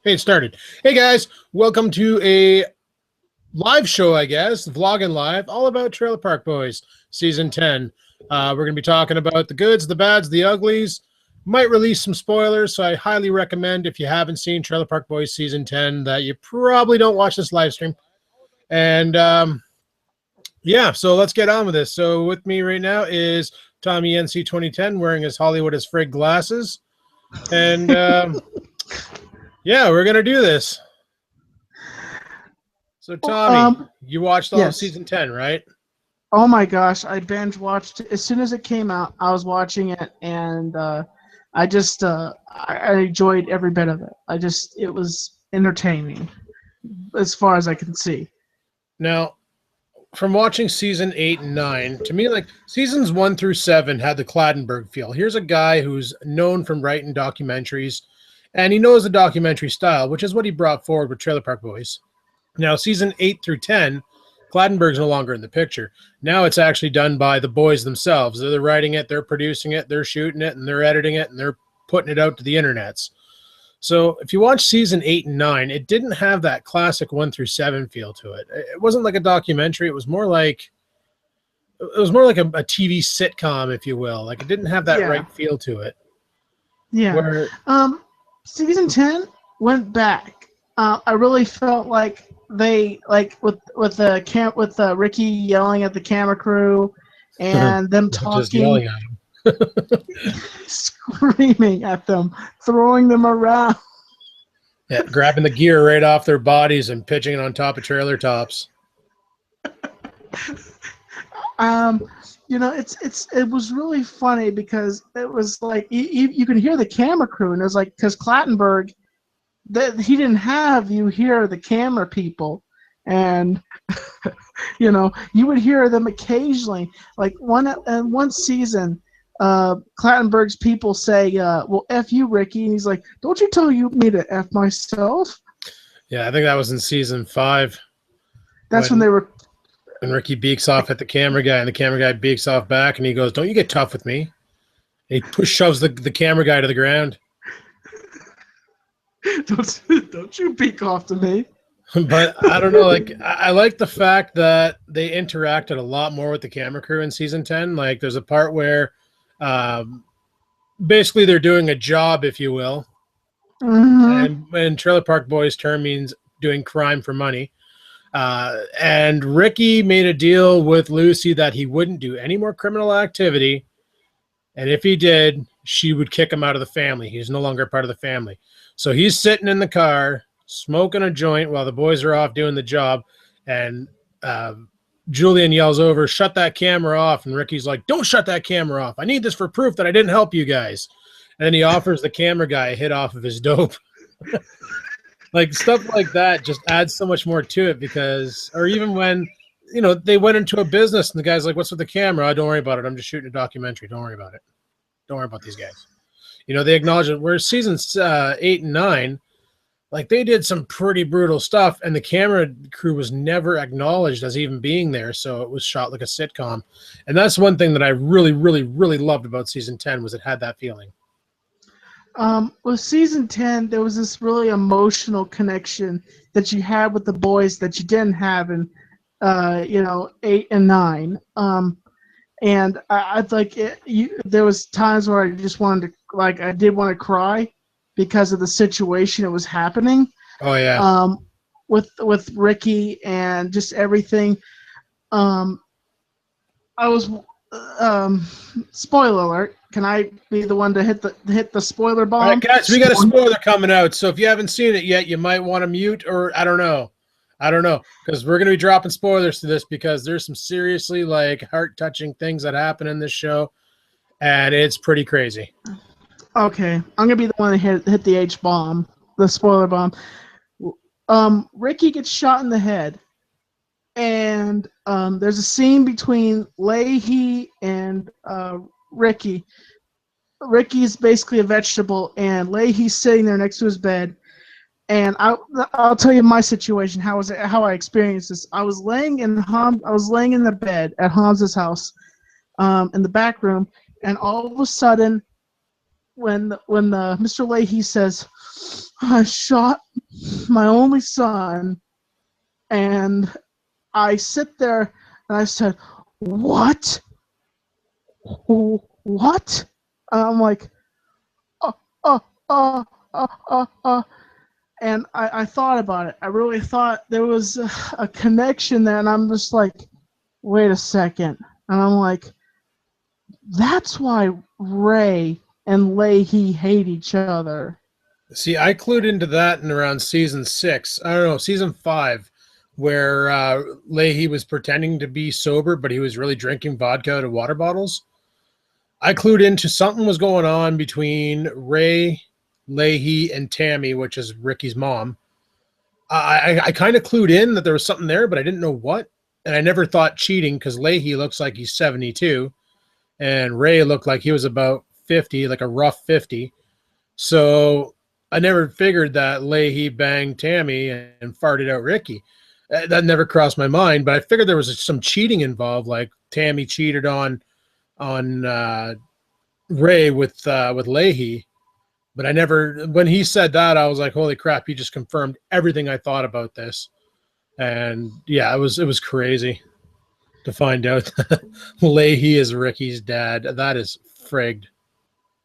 Hey, it started. Hey guys, welcome to a live show, I guess, vlogging live, all about Trailer Park Boys season 10. We're going to be talking about the goods, the bads, the uglies. Might release some spoilers, so I highly recommend, if you haven't seen Trailer Park Boys season 10, that you probably don't watch this live stream. And yeah, so let's get on with this. So with me right now is TommyNC2010 wearing his Hollywood as Frig glasses. And yeah, we're gonna do this. So Tommy, you watched all of season 10, right? Oh my gosh, I binge watched as soon as it came out. I was watching it, and I just I enjoyed every bit of it. It was entertaining as far as I can see. Now, from watching season 8 and 9, to me, like seasons 1 through 7 had the Clattenburg feel. Here's a guy who's known from writing documentaries, and he knows the documentary style, which is what he brought forward with Trailer Park Boys. Now, season 8 through 10, Clattenburg's no longer in the picture. Now it's actually done by the boys themselves. They're writing it, they're producing it, they're shooting it, and they're editing it, and they're putting it out to the internets. So if you watch season 8 and 9, it didn't have that classic 1 through 7 feel to it. It wasn't like a documentary. It was more like a TV sitcom, if you will. Like, it didn't have that right feel to it. Yeah. Where, season 10 went back. I really felt like they with Ricky yelling at the camera crew and them talking, just yelling at him. screaming at them, throwing them around. Yeah, grabbing the gear right off their bodies and pitching it on top of trailer tops. You know, it was really funny because it was like you can hear the camera crew, and it was like, because Clattenburg, he didn't have you hear the camera people, and you know, you would hear them occasionally. Like one season, Clattenburg's people say, well, F you, Ricky, and he's like, don't you tell me to F myself? Yeah, I think that was in season 5. That's when they were. And Ricky beaks off at the camera guy, and the camera guy beaks off back, and he goes, don't you get tough with me. And he shoves the camera guy to the ground. Don't you beak off to me. But I don't know, like, I like the fact that they interacted a lot more with the camera crew in season 10. Like, there's a part where basically they're doing a job, if you will. And Trailer Park Boys term means doing crime for money. And Ricky made a deal with Lucy that he wouldn't do any more criminal activity. And if he did, she would kick him out of the family. He's no longer part of the family. So he's sitting in the car, smoking a joint while the boys are off doing the job. And Julian yells over, shut that camera off. And Ricky's like, don't shut that camera off. I need this for proof that I didn't help you guys. And then he offers the camera guy a hit off of his dope. Like, stuff like that just adds so much more to it, because, or even when, you know, they went into a business and the guy's like, what's with the camera? Oh, don't worry about it. I'm just shooting a documentary. Don't worry about it. Don't worry about these guys. You know, they acknowledge it. Whereas seasons 8 and 9, like, they did some pretty brutal stuff, and the camera crew was never acknowledged as even being there. So it was shot like a sitcom. And that's one thing that I really, really, really loved about season 10, was it had that feeling. With season 10, there was this really emotional connection that you had with the boys that you didn't have in, you know, 8 and 9. And I like it. There was times where I just wanted to, like, I did want to cry because of the situation it was happening. Oh yeah. With Ricky and just everything. I was. Spoiler alert. Can I be the one to hit the spoiler bomb? All right, guys, we got a spoiler coming out. So if you haven't seen it yet, you might want to mute, or I don't know, because we're going to be dropping spoilers to this, because there's some seriously, like, heart-touching things that happen in this show, and it's pretty crazy. Okay, I'm going to be the one to hit the H-bomb, the spoiler bomb. Ricky gets shot in the head. And there's a scene between Leahy and Ricky. Ricky's basically a vegetable, and Leahy's sitting there next to his bed. And I'll tell you my situation. How I experienced this? I was laying in the bed at Hans's house, in the back room, and all of a sudden, Mr. Leahy says, "I shot my only son," and I sit there and I said, "What? What?" And I'm like, uh, uh, uh, and I thought about it. I really thought there was a connection there, and I'm just like, wait a second. And I'm like, that's why Ray and Leahy hate each other. See, I clued into that in around season 6. I don't know, season 5, where Leahy was pretending to be sober, but he was really drinking vodka out of water bottles. I clued into something was going on between Ray, Leahy, and Tammy, which is Ricky's mom. I kind of clued in that there was something there, but I didn't know what. And I never thought cheating because Leahy looks like he's 72, and Ray looked like he was about 50, like a rough 50. So I never figured that Leahy banged Tammy and farted out Ricky. That never crossed my mind, but I figured there was some cheating involved, like Tammy cheated on Ray with Leahy. But I never, when he said that, I was like, holy crap, he just confirmed everything I thought about this. And yeah, it was crazy to find out that Leahy is Ricky's dad. That is frigged.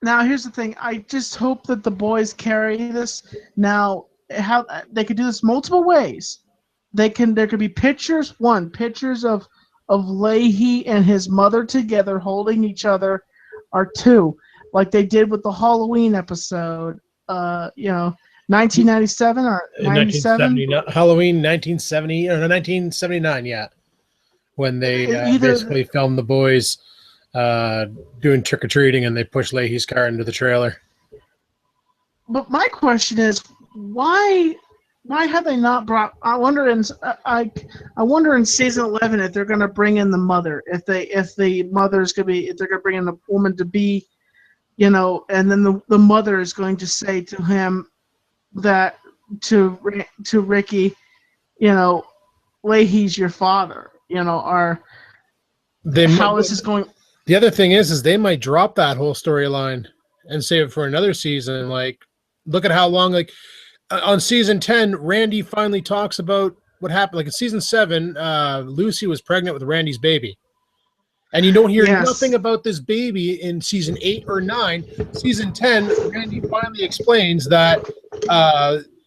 Now, here's the thing. I just hope that the boys carry this. Now, how they could do this multiple ways. There could be pictures of Leahy and his mother together holding each other, or 2, like they did with the Halloween episode, 1997 or 97? Halloween 1970 or 1979, yeah. When they basically filmed the boys doing trick-or-treating and they pushed Leahy's car into the trailer. But my question is, why have they not brought? I wonder in season 11 if they're going to bring in the mother, if the mother's going to be, if they're going to bring in the woman to be, and then the mother is going to say to him that to Ricky, Leahy's your father, or how is this going? The other thing is they might drop that whole storyline and save it for another season. Like, look at how long, like on season 10, Randy finally talks about what happened. Like in season 7, Lucy was pregnant with Randy's baby. And you don't hear nothing about this baby in season 8 or 9. Season 10, Randy finally explains that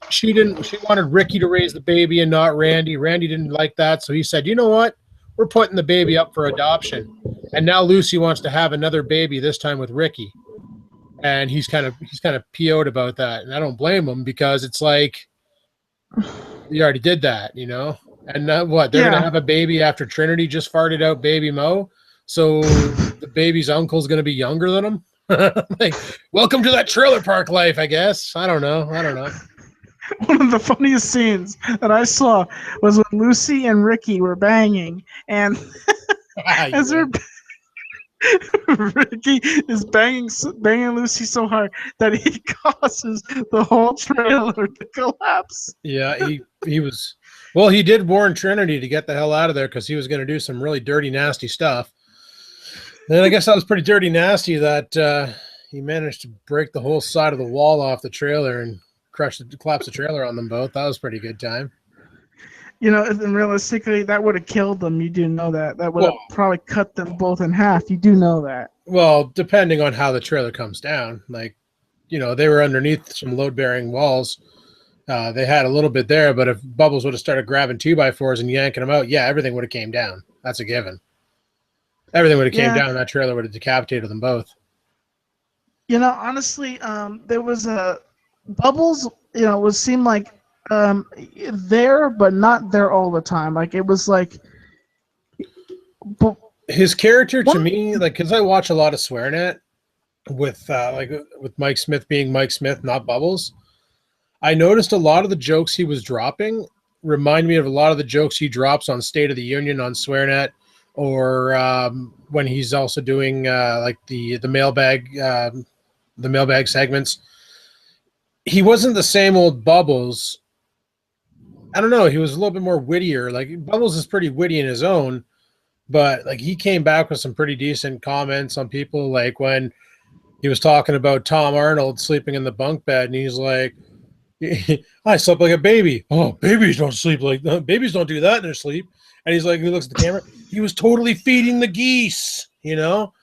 she wanted Ricky to raise the baby and not Randy. Randy didn't like that. So he said, you know what? We're putting the baby up for adoption. And now Lucy wants to have another baby, this time with Ricky. And he's kind of PO'd about that. And I don't blame him, because it's like, you already did that, And what? They're going to have a baby after Trinity just farted out baby Mo? So the baby's uncle's going to be younger than him? Like, welcome to that trailer park life, I guess. I don't know. One of the funniest scenes that I saw was when Lucy and Ricky were banging, and as Ricky is banging Lucy so hard that he causes the whole trailer to collapse. Yeah, he was. Well, he did warn Trinity to get the hell out of there because he was going to do some really dirty, nasty stuff. And I guess that was pretty dirty, nasty that he managed to break the whole side of the wall off the trailer and collapse the trailer on them both. That was a pretty good time. And realistically, that would have killed them. You do know that. That would have probably cut them both in half. You do know that. Well, depending on how the trailer comes down. Like, they were underneath some load-bearing walls. They had a little bit there, but if Bubbles would have started grabbing 2x4s and yanking them out, everything would have came down. That's a given. Everything would have came down. That trailer would have decapitated them both. Honestly, there was a Bubbles. Would seem like there, but not there all the time. Like it was like his character to me, like, because I watch a lot of SwearNet with Mike Smith being Mike Smith, not Bubbles. I noticed a lot of the jokes he was dropping remind me of a lot of the jokes he drops on State of the Union on SwearNet, or when he's also doing like the mailbag segments. He wasn't the same old Bubbles. I don't know. He was a little bit more wittier. Like Bubbles is pretty witty in his own, but like he came back with some pretty decent comments on people. Like when he was talking about Tom Arnold sleeping in the bunk bed, and he's like, I slept like a baby. Oh, babies don't sleep like that. Babies don't do that in their sleep. And he's like, he looks at the camera. He was totally feeding the geese, you know?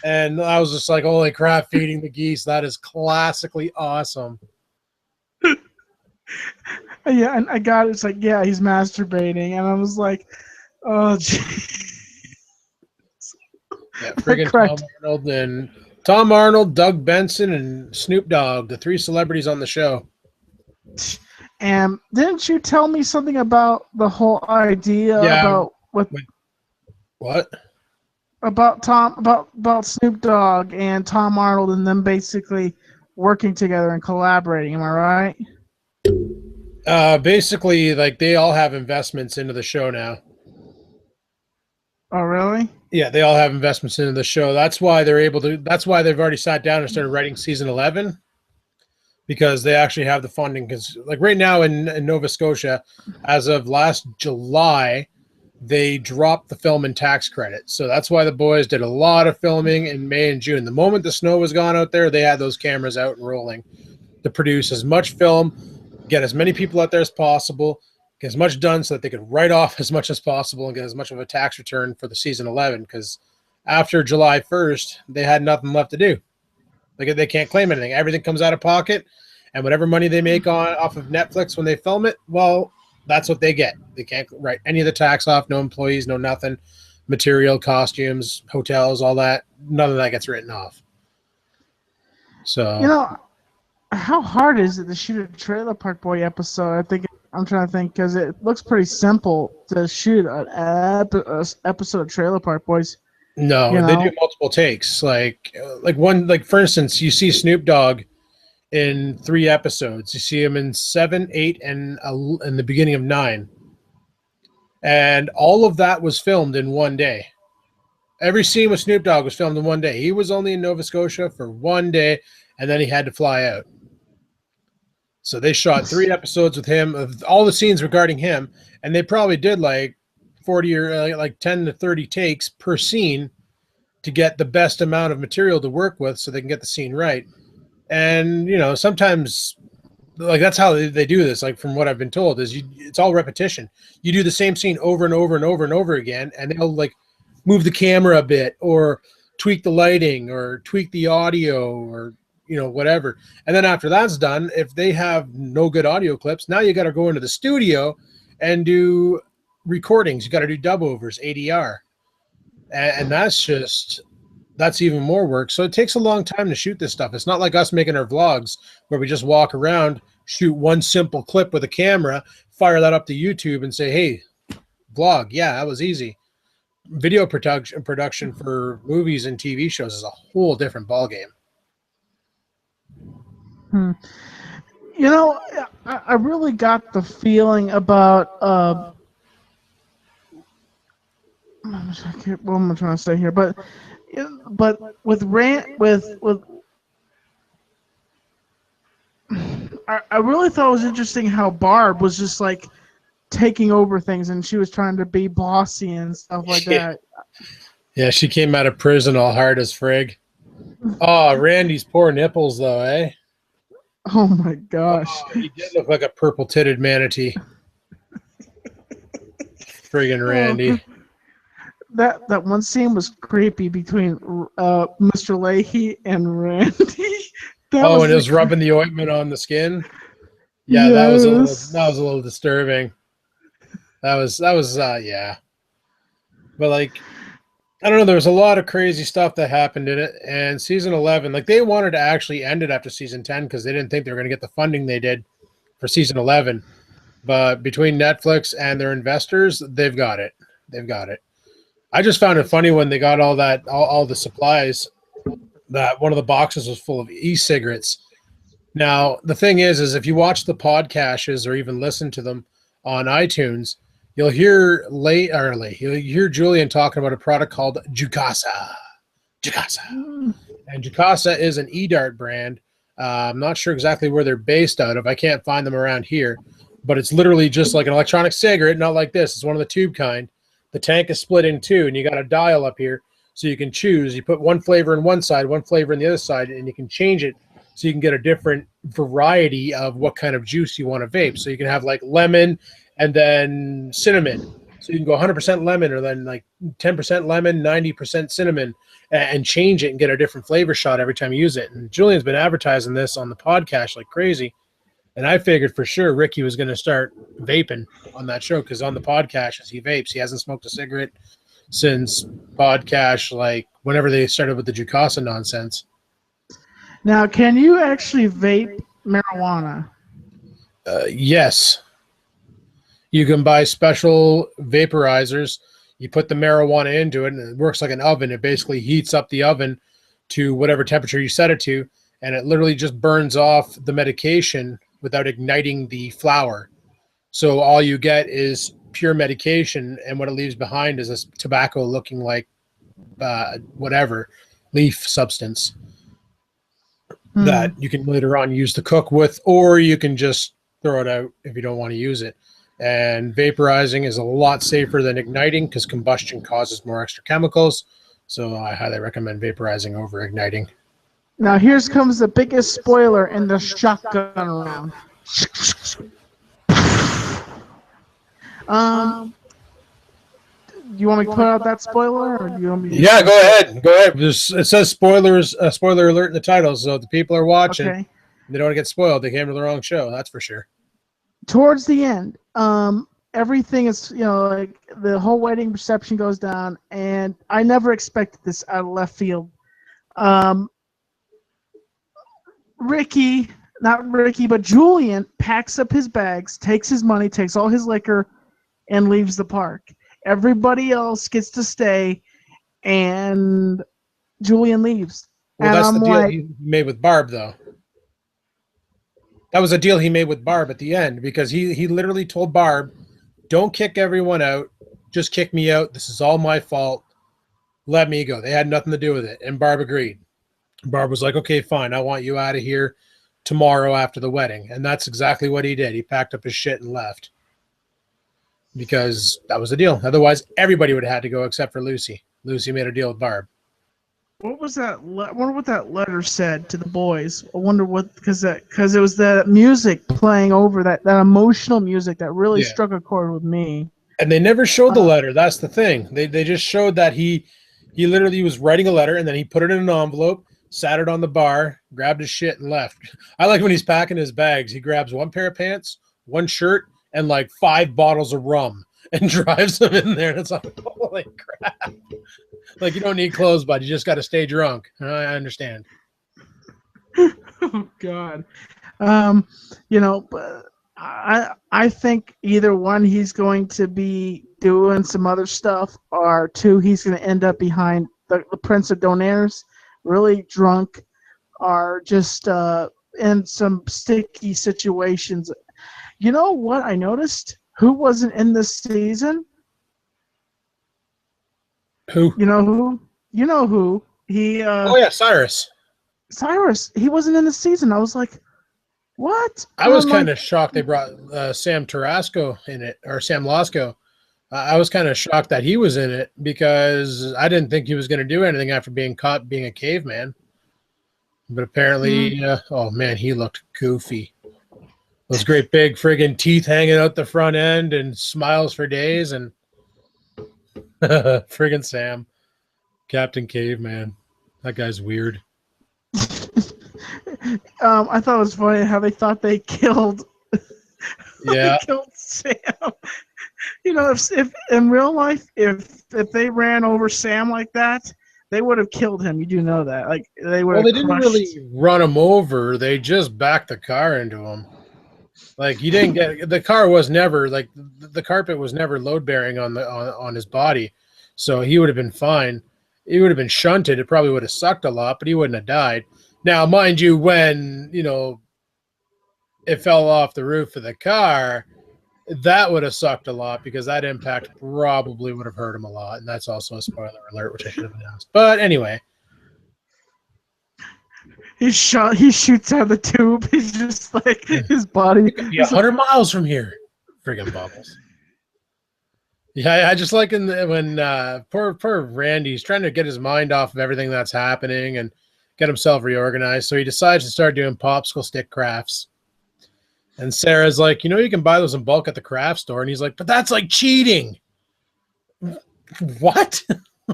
And I was just like, holy crap, feeding the geese. That is classically awesome. Yeah, and I got it. It's like, yeah, he's masturbating. And I was like, oh, geez. Yeah, friggin' Tom Arnold, Doug Benson, and Snoop Dogg, the 3 celebrities on the show. And didn't you tell me something about the whole idea about what? About Snoop Dogg and Tom Arnold and them basically working together and collaborating, am I right? Basically, like, they all have investments into the show now. Oh, really? Yeah, they all have investments into the show. That's why they're able to. That's why they've already sat down and started writing season 11, because they actually have the funding. Because like right now in Nova Scotia, as of last July, they dropped the film and tax credit. So that's why the boys did a lot of filming in May and June. The moment the snow was gone out there, they had those cameras out and rolling to produce as much film, get as many people out there as possible, get as much done so that they could write off as much as possible and get as much of a tax return for the season 11. Because after July 1st, they had nothing left to do. Like, they can't claim anything. Everything comes out of pocket, and whatever money they make off of Netflix when they film it, well, that's what they get. They can't write any of the tax off. No employees, no nothing. Material, costumes, hotels, all that. None of that gets written off. So, you know, how hard is it to shoot a Trailer Park Boy episode? I'm trying to think, because it looks pretty simple to shoot an episode of Trailer Park Boys. No, they do multiple takes. Like for instance, you see Snoop Dogg in 3 episodes. You see him in 7, 8, and in the beginning of 9. And all of that was filmed in one day. Every scene with Snoop Dogg was filmed in one day. He was only in Nova Scotia for one day, and then he had to fly out. So they shot 3 episodes with him, of all the scenes regarding him, and they probably did like 40 or like 10 to 30 takes per scene to get the best amount of material to work with so they can get the scene right. And, you know, sometimes, like, that's how they do this. Like, from what I've been told, is it's all repetition. You do the same scene over and over and over and over again, and they'll, like, move the camera a bit or tweak the lighting or tweak the audio or, you know, whatever. And then after that's done, if they have no good audio clips, now you got to go into the studio and do recordings. You got to do dub overs, ADR. And that's even more work. So it takes a long time to shoot this stuff. It's not like us making our vlogs where we just walk around, shoot one simple clip with a camera, fire that up to YouTube and say, hey, vlog. Yeah, that was easy. Video production for movies and TV shows is a whole different ballgame. You know, I really got the feeling about what am I trying to say here? But with I really thought it was interesting how Barb was just like taking over things, and she was trying to be bossy and stuff like that. Yeah, she came out of prison all hard as frig. Oh, Randy's poor nipples, though, eh? Oh my gosh. Oh, he did look like a purple-titted manatee. Friggin' Randy. That one scene was creepy between Mr. Leahy and Randy. And it was rubbing the ointment on the skin. Yeah, yes. that was a little disturbing. That was yeah. But like, I don't know, there was a lot of crazy stuff that happened in it. And season 11, like, they wanted to actually end it after season 10 because they didn't think they were going to get the funding they did for season 11. But between Netflix and their investors, they've got it. They've got it. I just found it funny when they got all the supplies, that one of the boxes was full of e-cigarettes. Now, the thing is if you watch the podcasts or even listen to them on iTunes, you'll hear you'll hear Julian talking about a product called Jukasa. And Jukasa is an e-dart brand. I'm not sure exactly where they're based out of. I can't find them around here. But it's literally just like an electronic cigarette, not like this. It's one of the tube kind. The tank is split in two, and you got a dial up here. So you can choose. You put one flavor in one side, one flavor in the other side, and you can change it so you can get a different variety of what kind of juice you want to vape. So you can have like lemon and then cinnamon. So you can go 100% lemon, or then like 10% lemon, 90% cinnamon, and change it and get a different flavor shot every time you use it. And Julian's been advertising this on the podcast like crazy. And I figured for sure Ricky was going to start vaping on that show, because on the podcast, as he vapes, he hasn't smoked a cigarette since podcast, like whenever they started with the Jukasa nonsense. Now, can you actually vape marijuana? Yes. You can buy special vaporizers. You put the marijuana into it, and it works like an oven. It basically heats up the oven to whatever temperature you set it to, and it literally just burns off the medication without igniting the flower. So all you get is pure medication, and what it leaves behind is this tobacco looking like whatever leaf substance that you can later on use to cook with, or you can just throw it out if you don't want to use it. And vaporizing is a lot safer than igniting, because combustion causes more extra chemicals. So I highly recommend vaporizing over igniting. Now here comes the biggest spoiler in the shotgun round. Do you want me to put out that spoiler, or do you want me to... Yeah, go ahead. Go ahead. It says spoilers, spoiler alert in the title, so if the people are watching, okay, they don't want to get spoiled. They came to the wrong show, that's for sure. Towards the end, everything is, like the whole wedding reception goes down, and I never expected this out of left field. Not Ricky, but Julian packs up his bags, takes his money, takes all his liquor, and leaves the park. Everybody else gets to stay, and Julian leaves. Well, and that's I'm the deal like, he made with Barb, though. That was a deal he made with Barb at the end, because he literally told Barb, don't kick everyone out. Just kick me out. This is all my fault. Let me go. They had nothing to do with it. And Barb agreed. Barb was like, okay, fine. I want you out of here tomorrow after the wedding. And that's exactly what he did. He packed up his shit and left, because that was the deal. Otherwise, everybody would have had to go except for Lucy. Lucy made a deal with Barb. what was that? I wonder what that letter said to the boys. I wonder what, because it was that music playing over that emotional music that really struck a chord with me. And they never showed the letter. That's the thing. They just showed that he literally was writing a letter, and then he put it in an envelope, sat it on the bar, grabbed his shit, and left. I like when he's packing his bags. He grabs one pair of pants, one shirt, and like 5 bottles of rum, and drives them in there. And it's like, holy crap. Like, you don't need clothes, bud. You just got to stay drunk. I understand. Oh, God. But I think either one, he's going to be doing some other stuff, or two, he's going to end up behind the Prince of Donairs, really drunk, or just in some sticky situations. You know what I noticed? Who wasn't in this season? Who? You know who? You know who? Oh, yeah, Cyrus. Cyrus. He wasn't in the season. I was like, what? I was kind of shocked they brought Sam Tarasco in it, or Sam Lasco. I was kind of shocked that he was in it, because I didn't think he was going to do anything after being caught being a caveman. But apparently, oh man, he looked goofy. Those great big friggin' teeth hanging out the front end and smiles for days, and friggin' Sam, Captain Caveman. That guy's weird. I thought it was funny how they thought they killed. Yeah, they killed Sam. If in real life, if they ran over Sam like that, they would have killed him. You do know that. Like, they would. Well, they didn't really run him over. They just backed the car into him. Like, you didn't get, the car was never, like, the carpet was never load bearing on his body, so he would have been fine. He would have been shunted. It probably would have sucked a lot, but he wouldn't have died. Now, mind you, when it fell off the roof of the car, that would have sucked a lot, because that impact probably would have hurt him a lot, and that's also a spoiler alert, which I should have announced. But anyway. He shoots out of the tube. He's just like, his body. It could be 100 miles from here. Friggin' bubbles. Yeah, I just like when poor Randy's trying to get his mind off of everything that's happening and get himself reorganized. So he decides to start doing popsicle stick crafts. And Sarah's like, you can buy those in bulk at the craft store. And he's like, but that's like cheating. What?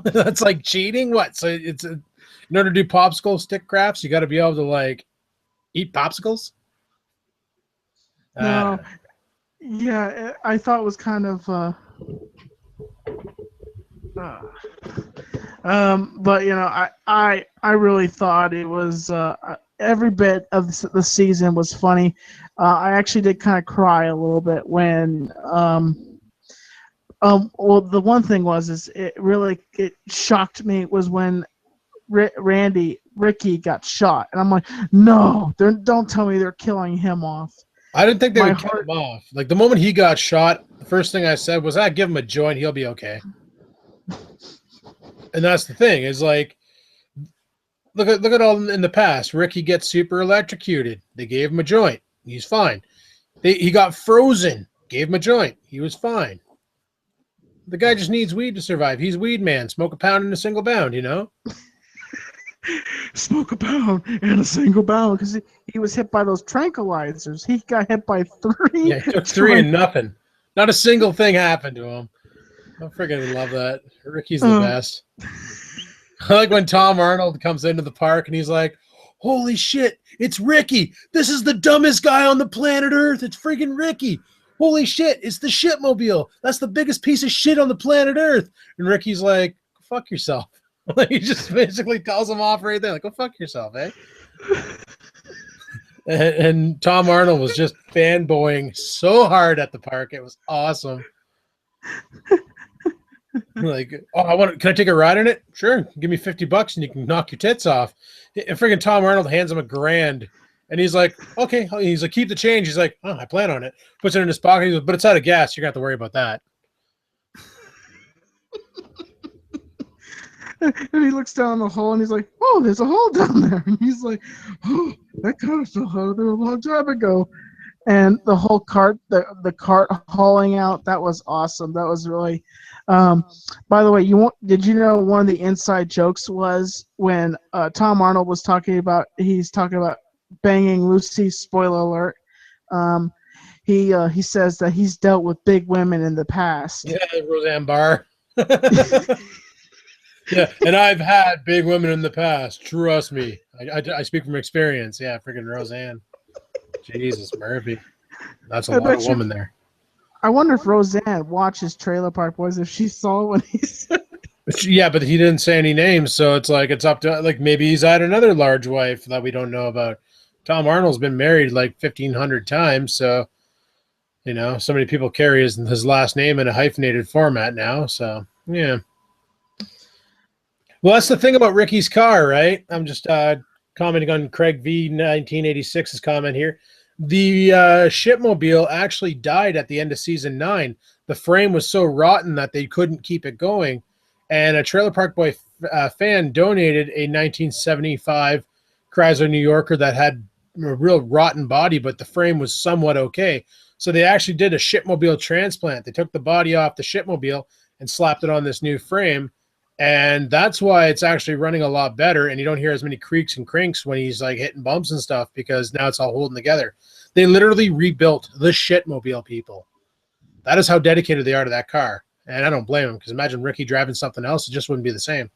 That's like cheating? What? So in order to do popsicle stick crafts, you got to be able to like eat popsicles? No, yeah, I thought it was kind of, but I really thought it was every bit of the season was funny. I actually did kind of cry a little bit when, well, the one thing is it shocked me was when Ricky got shot, and I'm like, no, don't tell me they're killing him off. I didn't think they would kill him off. Like the moment he got shot, the first thing I said was, give him a joint, he'll be okay. And that's the thing, is like, look at all in the past. Ricky gets super electrocuted. They gave him a joint. He's fine. He got frozen. Gave him a joint. He was fine. The guy just needs weed to survive. He's weed man. Smoke a pound in a single bound, Smoke a pound in a single bound, because he was hit by those tranquilizers. He got hit by 3. Yeah, he took 3 and nothing. Not a single thing happened to him. I freaking love that. Ricky's the best. I like when Tom Arnold comes into the park and he's like, holy shit, it's Ricky. This is the dumbest guy on the planet Earth. It's freaking Ricky. Holy shit, it's the shitmobile. That's the biggest piece of shit on the planet Earth. And Ricky's like, fuck yourself. He just basically tells him off right there. Like, go fuck yourself, eh? And Tom Arnold was just fanboying so hard at the park. It was awesome. Like, can I take a ride in it? Sure. Give me $50 and you can knock your tits off. And freaking Tom Arnold hands him $1,000. And he's like, okay. He's like, keep the change. He's like, I plan on it. Puts it in his pocket. He's like, but it's out of gas. You're going to have to worry about that. And he looks down the hole and he's like, oh, there's a hole down there. And he's like, oh, that kind of fell out of there a long time ago. And the whole cart, the cart hauling out, that was awesome. That was really, by the way, did you know one of the inside jokes was when Tom Arnold was talking about banging Lucy, spoiler alert. He says that he's dealt with big women in the past. Yeah, Roseanne Barr. Yeah, and I've had big women in the past. Trust me. I speak from experience. Yeah, freaking Roseanne. Jesus, Murphy. That's a lot of woman there. I wonder if Roseanne watches Trailer Park Boys, if she saw what he said. Yeah, but he didn't say any names, so it's like it's up to, like, maybe he's had another large wife that we don't know about. Tom Arnold's been married like 1,500 times, so, so many people carry his last name in a hyphenated format now, so, yeah. Well, that's the thing about Ricky's car, right? I'm just commenting on Craig V 1986's comment here. The shipmobile actually died at the end of season 9. The frame was so rotten that they couldn't keep it going, and a Trailer Park Boy fan donated a 1975 Chrysler New Yorker that had a real rotten body, but the frame was somewhat okay. So they actually did a shipmobile transplant. They took the body off the shipmobile and slapped it on this new frame. And that's why it's actually running a lot better, and you don't hear as many creaks and crinks when he's like hitting bumps and stuff, because now it's all holding together. They literally rebuilt the shitmobile, people. That is how dedicated they are to that car. And I don't blame them, because imagine Ricky driving something else. It just wouldn't be the same.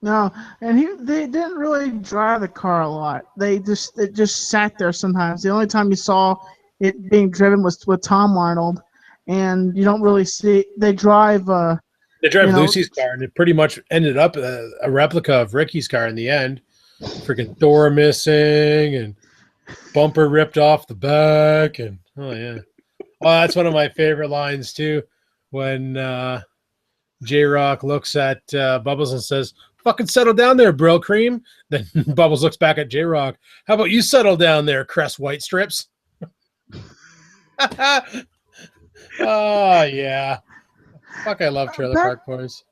No, and they didn't really drive the car a lot. It just sat there sometimes. The only time you saw it being driven was with Tom Arnold, and you don't really see they drive. They drive Lucy's car, and it pretty much ended up a replica of Ricky's car in the end. Freaking door missing and bumper ripped off the back, and oh yeah. Well, that's one of my favorite lines too, when J-Rock looks at Bubbles and says, "Fucking settle down there, Brill Cream." Then Bubbles looks back at J-Rock. "How about you settle down there, Crest White Strips?" Oh yeah. Fuck, I love Trailer Park Boys.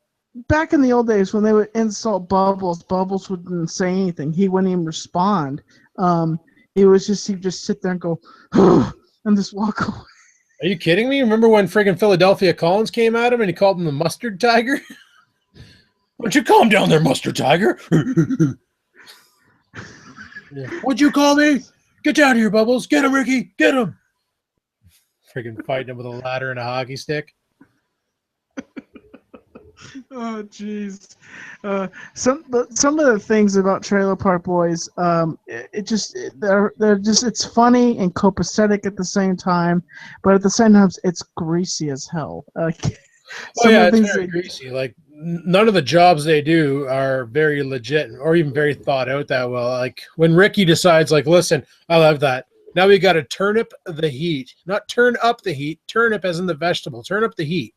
Back in the old days when they would insult Bubbles, Bubbles wouldn't say anything. He wouldn't even respond. He'd just sit there and go, and just walk away. Are you kidding me? Remember when friggin' Philadelphia Collins came at him and he called him the mustard tiger? Why don't you calm down there, mustard tiger? Yeah. What'd you call me? Get down here, Bubbles. Get him, Ricky. Get him. Friggin' fighting him with a ladder and a hockey stick. Oh, jeez. Some of the things about Trailer Park Boys, they're just it's funny and copacetic at the same time, but at the same time it's greasy as hell. It's very greasy. Like none of the jobs they do are very legit or even very thought out that well. Like when Ricky decides, like, listen, I love that. Now we got to turn up the heat, not turn up the heat. Turnip as in the vegetable. Turn up the heat.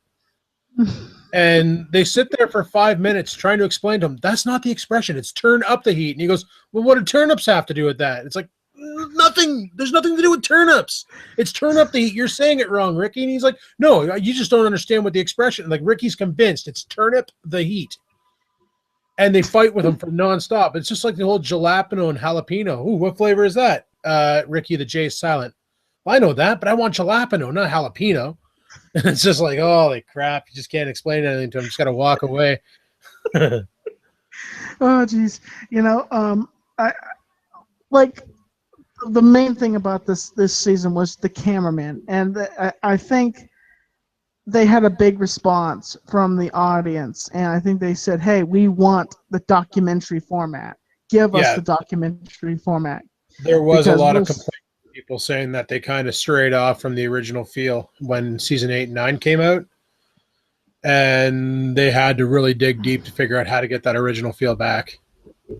And they sit there for 5 minutes trying to explain to him, that's not the expression. It's turn up the heat. And he goes, well, what do turnips have to do with that? It's like, nothing. There's nothing to do with turnips. It's turn up the heat. You're saying it wrong, Ricky. And he's like, no, you just don't understand what the expression. Like Ricky's convinced it's turn up the heat. And they fight with him for nonstop. It's just like the whole jalapeno and jalapeno. Ooh, what flavor is that? Ricky, the J is silent. Well, I know that, but I want jalapeno, not jalapeno. And it's just like, holy crap, you just can't explain anything to him. Just got to walk away. Oh, geez. You know, I like the main thing about this season was the cameraman. And I think they had a big response from the audience. And I think they said, hey, we want the documentary format. Give us the documentary format. There was a lot of complaints. People saying that they kind of strayed off from the original feel when season 8 and 9 came out, and they had to really dig deep to figure out how to get that original feel back,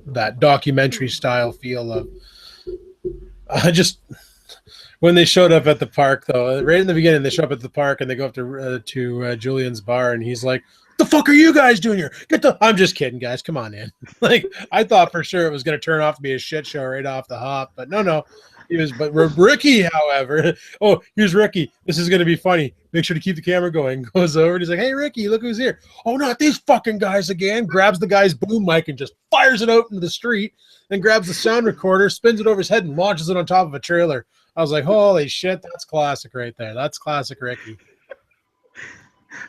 that documentary style feel of just when they showed up at the park, though, right in the beginning, they show up at the park and they go up to Julian's bar, and he's like, "The fuck are you guys doing here? I'm just kidding, guys. Come on in." Like I thought for sure it was going to turn off to be a shit show right off the hop, but no. But Ricky, however, oh, here's Ricky. This is going to be funny. Make sure to keep the camera going. Goes over and he's like, hey, Ricky, look who's here. Oh, not these fucking guys again. Grabs the guy's boom mic and just fires it out into the street. Then grabs the sound recorder, spins it over his head and launches it on top of a trailer. I was like, holy shit, that's classic right there. That's classic Ricky.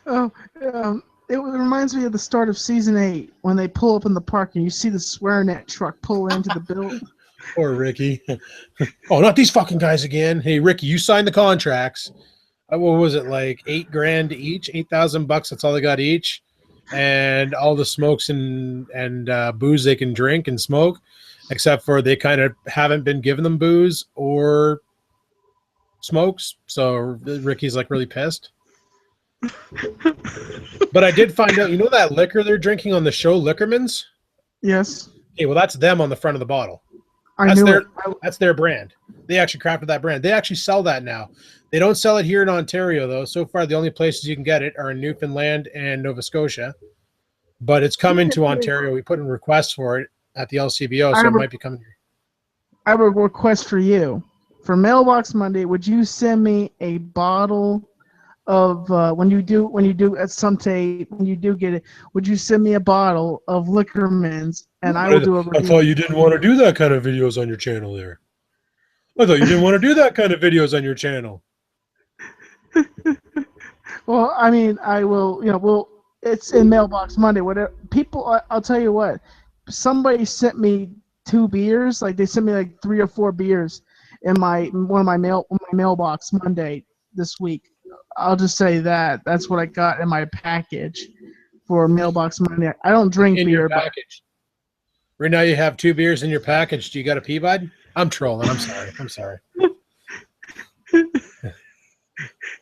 Oh, it reminds me of the start of season 8 when they pull up in the park and you see the SwearNet truck pull into the building. Poor Ricky. Oh, not these fucking guys again. Hey, Ricky, you signed the contracts. What was it, like $8,000 each? $8,000. That's all they got each, and all the smokes and booze they can drink and smoke, except for they kind of haven't been giving them booze or smokes. So Ricky's like really pissed. But I did find out, you know that liquor they're drinking on the show, Liquorman's? Yes. Okay, well that's them on the front of the bottle. That's their brand. They actually crafted that brand. They actually sell that now. They don't sell it here in Ontario, though. So far, the only places you can get it are in Newfoundland and Nova Scotia. But it's coming to Ontario. We put in requests for it at the LCBO, so it might be coming here. I have a request for you. For Mailbox Monday, would you send me a bottle of when you do at someday when you do get it, would you send me a bottle of Liquorman's and I will do a review? I thought you didn't want to do that kind of videos on your channel there. I thought you didn't want to do that kind of videos on your channel. Well, I mean, I will, it's in Mailbox Monday. Whatever people, I'll tell you what, somebody sent me 2 beers, like they sent me like 3 or 4 beers in my Mailbox Monday this week. I'll just say that's what I got in my package for Mailbox Monday. I don't drink beer, but right now you have 2 beers in your package. Do you got a Peabody? I'm trolling. I'm sorry.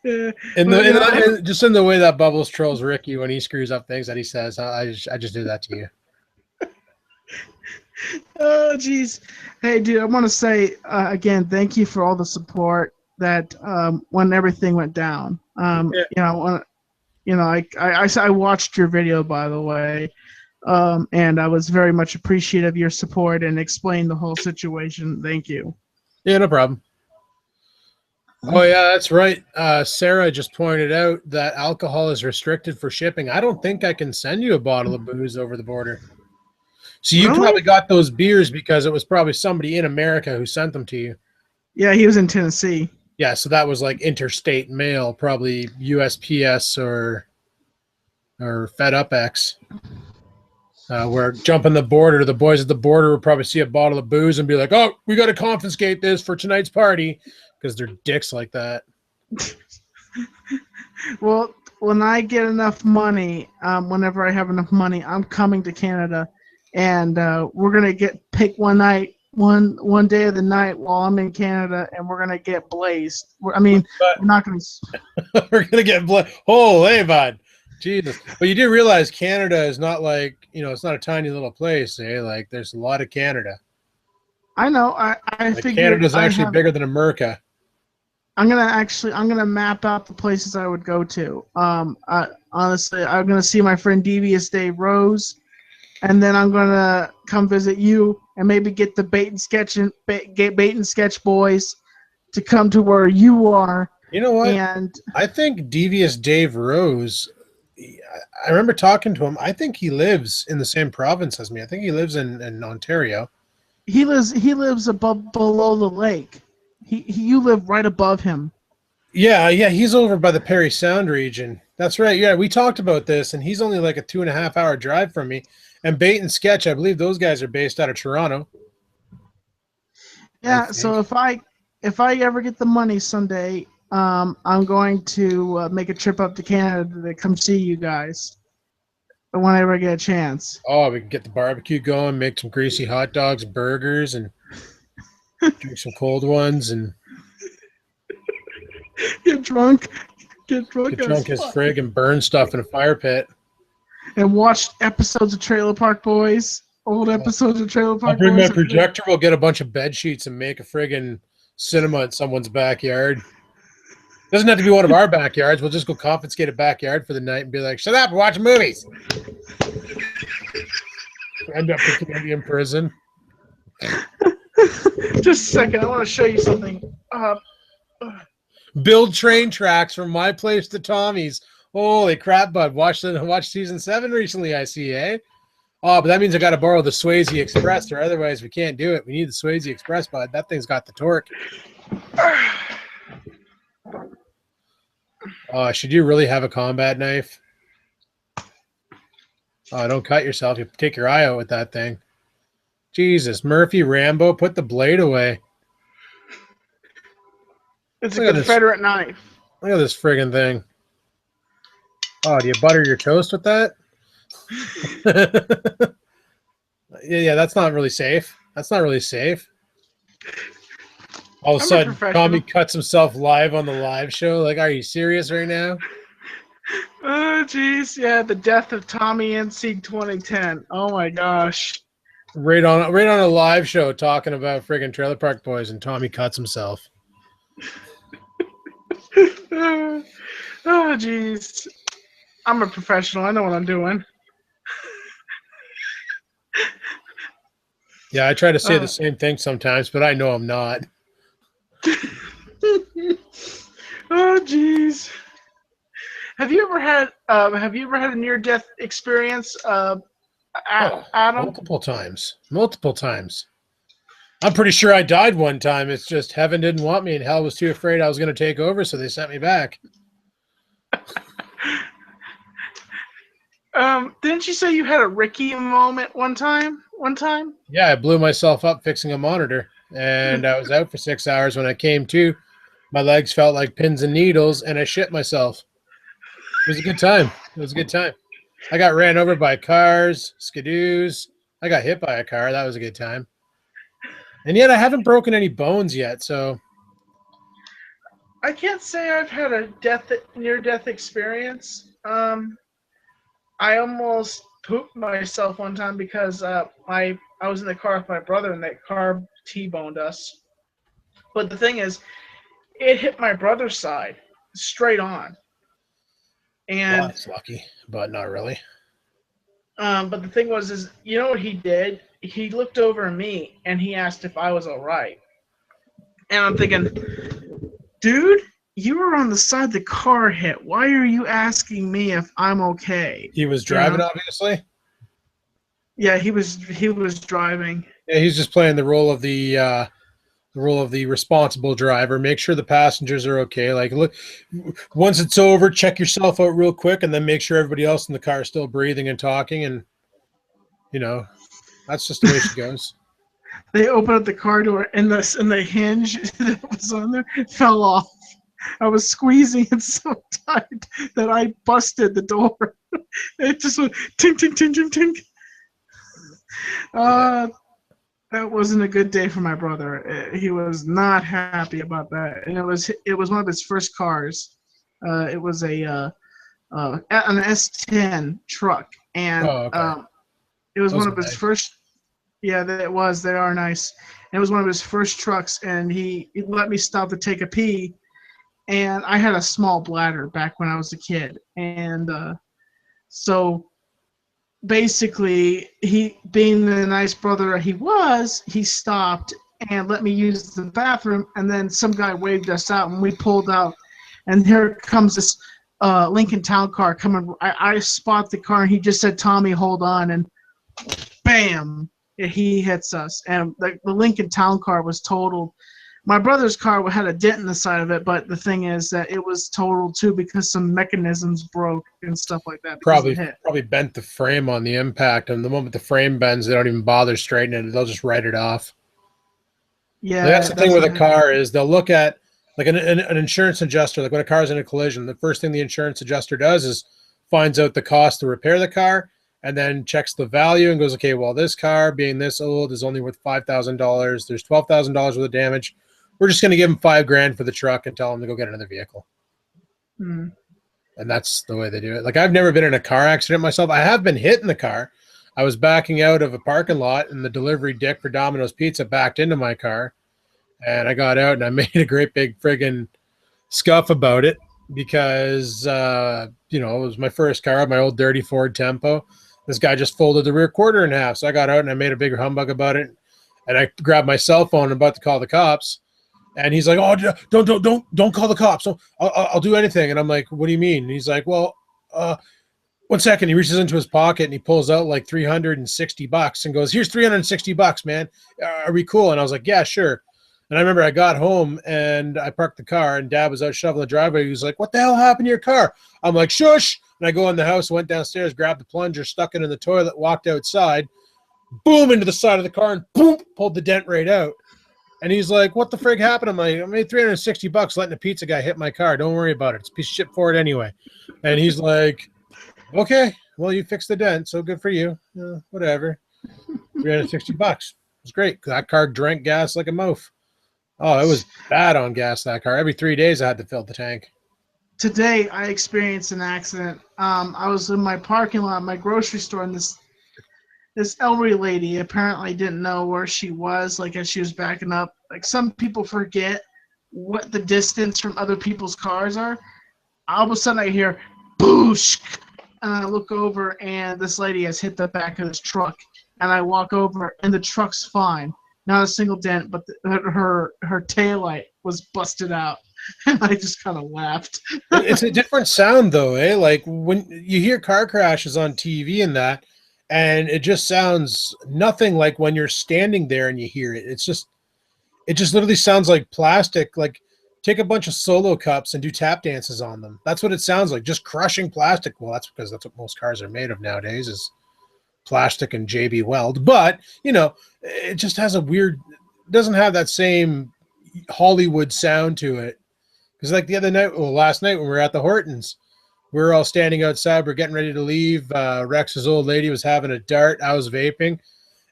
And just in the way that Bubbles trolls Ricky when he screws up things that he says, I just do that to you. Oh, geez. Hey, dude, I want to say again, thank you for all the support that when everything went down. I watched your video, by the way, and I was very much appreciative of your support and explained the whole situation. Thank you. Yeah, no problem. Oh, yeah, that's right. Sarah just pointed out that alcohol is restricted for shipping. I don't think I can send you a bottle of booze over the border. So you probably got those beers because it was probably somebody in America who sent them to you. Yeah, he was in Tennessee. Yeah, so that was like interstate mail, probably USPS or FedUpX. Where jumping the border, the boys at the border would probably see a bottle of booze and be like, "Oh, we got to confiscate this for tonight's party," because they're dicks like that. Well, when I get enough money, whenever I have enough money, I'm coming to Canada, and we're gonna pick one day of the night while I'm in Canada, and we're gonna get blazed. We're not gonna. We're gonna get blood. Oh, hey, bud. Jesus. But you do realize Canada is not like, it's not a tiny little place, eh? Like, there's a lot of Canada. I know. I figured Canada's actually bigger than America. I'm gonna map out the places I would go to. Honestly, I'm gonna see my friend Devious Dave Rose, and then I'm gonna come visit you and maybe get the bait and sketch boys to come to where you are. You know what? And I think Devious Dave Rose, I remember talking to him. I think he lives in the same province as me. I think he lives in Ontario. He lives below the lake. You live right above him. Yeah, he's over by the Parry Sound region. That's right. Yeah, we talked about this, and he's only like a 2.5-hour drive from me. And Bait and Sketch, I believe those guys are based out of Toronto. Yeah, so if I ever get the money someday, I'm going to make a trip up to Canada to come see you guys whenever I get a chance. Oh, we can get the barbecue going, make some greasy hot dogs, burgers, and drink some cold ones, and get drunk as frig, and burn stuff in a fire pit. And watch episodes of Trailer Park Boys, old episodes of Trailer Park Boys. I'll bring my projector, we'll get a bunch of bed sheets and make a friggin' cinema in someone's backyard. Doesn't have to be one of our backyards. We'll just go confiscate a backyard for the night and be like, shut up, we're watching movies. End up in Canadian prison. Just a second, I want to show you something. Build train tracks from my place to Tommy's. Holy crap, bud. Watch season 7 recently, I see, eh? Oh, but that means I got to borrow the Swayze Express, or otherwise we can't do it. We need the Swayze Express, bud. That thing's got the torque. Should you really have a combat knife? Oh, don't cut yourself. You take your eye out with that thing. Jesus, Murphy Rambo, put the blade away. It's a Confederate knife. Look at this friggin' thing. Oh, do you butter your toast with that? Yeah, that's not really safe. That's not really safe. All of a sudden, Tommy cuts himself live on the live show. Like, are you serious right now? Oh, jeez. Yeah, the death of TommyNC2010. Oh, my gosh. Right on a live show talking about friggin' Trailer Park Boys, and Tommy cuts himself. Oh, jeez. I'm a professional. I know what I'm doing. Yeah, I try to say the same thing sometimes, but I know I'm not. Oh, jeez. Have you ever had a near-death experience, Adam? Multiple times. I'm pretty sure I died one time. It's just heaven didn't want me, and hell was too afraid I was going to take over, so they sent me back. Didn't you say you had a Ricky moment one time? Yeah, I blew myself up fixing a monitor, and I was out for 6 hours. When I came to, my legs felt like pins and needles, and I shit myself. It was a good time. I got ran over by cars, skidoos. I got hit by a car. That was a good time. And yet I haven't broken any bones yet, so. I can't say I've had a near-death experience. I almost pooped myself one time because I was in the car with my brother, and that car T-boned us. But the thing is, it hit my brother's side straight on. And well, that's lucky, but not really. But the thing was, you know what he did? He looked over at me and he asked if I was all right. And I'm thinking, dude, you were on the side the car hit. Why are you asking me if I'm okay? He was driving, obviously. Yeah, he was driving. Yeah, he's just playing the role of the the role of the responsible driver. Make sure the passengers are okay. Like, look, once it's over, check yourself out real quick, and then make sure everybody else in the car is still breathing and talking. And you know, that's just the way she goes. They opened up the car door, and the hinge that was on there fell off. I was squeezing it so tight that I busted the door. It just went tink, tink, tink, tink, tink. That wasn't a good day for my brother. He was not happy about that, and it was one of his first cars. It was an S10 truck, and it was one of his first. Yeah, it was. They are nice. And it was one of his first trucks, and he let me stop to take a pee. And I had a small bladder back when I was a kid, and so basically, he, being the nice brother he stopped and let me use the bathroom, and then some guy waved us out, and we pulled out, and here comes this Lincoln Town car coming. I spot the car, and he just said, "Tommy, hold on," and bam, he hits us, and the Lincoln Town car was totaled. My brother's car had a dent in the side of it, but the thing is that it was totaled too because some mechanisms broke and stuff like that. Probably bent the frame on the impact, and the moment the frame bends, they don't even bother straightening it. They'll just write it off. Yeah, like that's the thing with a car is they'll look at like an insurance adjuster. Like when a car is in a collision, the first thing the insurance adjuster does is finds out the cost to repair the car, and then checks the value and goes, okay, well, this car being this old is only worth $5,000. There's $12,000 worth of damage. We're just going to give him $5,000 for the truck and tell him to go get another vehicle. And that's the way they do it. Like, I've never been in a car accident myself. I have been hit in the car. I was backing out of a parking lot, and the delivery dick for Domino's Pizza backed into my car. And I got out, and I made a great big friggin' scuff about it because, it was my first car, my old dirty Ford Tempo. This guy just folded the rear quarter in half. So I got out, and I made a big humbug about it. And I grabbed my cell phone and about to call the cops. And he's like, "Oh, don't call the cops. I'll do anything." And I'm like, "What do you mean?" And he's like, "Well, 1 second." He reaches into his pocket and he pulls out like $360 and goes, "Here's $360, man. Are we cool?" And I was like, "Yeah, sure." And I remember I got home and I parked the car, and Dad was out shoveling the driveway. He was like, "What the hell happened to your car?" I'm like, "Shush." And I go in the house, went downstairs, grabbed the plunger, stuck it in the toilet, walked outside, boom, into the side of the car, and boom, pulled the dent right out. And he's like, "What the frig happened?" I'm like, "I made $360 letting a pizza guy hit my car. Don't worry about it. It's a piece of shit for it anyway." And he's like, "Okay, well, you fixed the dent, so good for you. Whatever. $360. It was great. That car drank gas like a mouf. Oh, it was bad on gas, that car. Every 3 days I had to fill the tank." Today, I experienced an accident. I was in my parking lot, my grocery store, and this elderly lady apparently didn't know where she was, like, as she was backing up. Like, some people forget what the distance from other people's cars are. All of a sudden, I hear, boosh, and I look over, and this lady has hit the back of this truck. And I walk over, and the truck's fine. Not a single dent, but her taillight was busted out. And I just kind of laughed. It's a different sound, though, eh? Like, when you hear car crashes on TV and that, and it just sounds nothing like when you're standing there and you hear it. It just literally sounds like plastic. Like, take a bunch of Solo cups and do tap dances on them. That's what it sounds like, just crushing plastic. Well, that's because that's what most cars are made of nowadays, is plastic and JB Weld. But, it just has doesn't have that same Hollywood sound to it. Because like last night when we were at the Hortons, we were all standing outside. We're getting ready to leave. Rex's old lady was having a dart. I was vaping.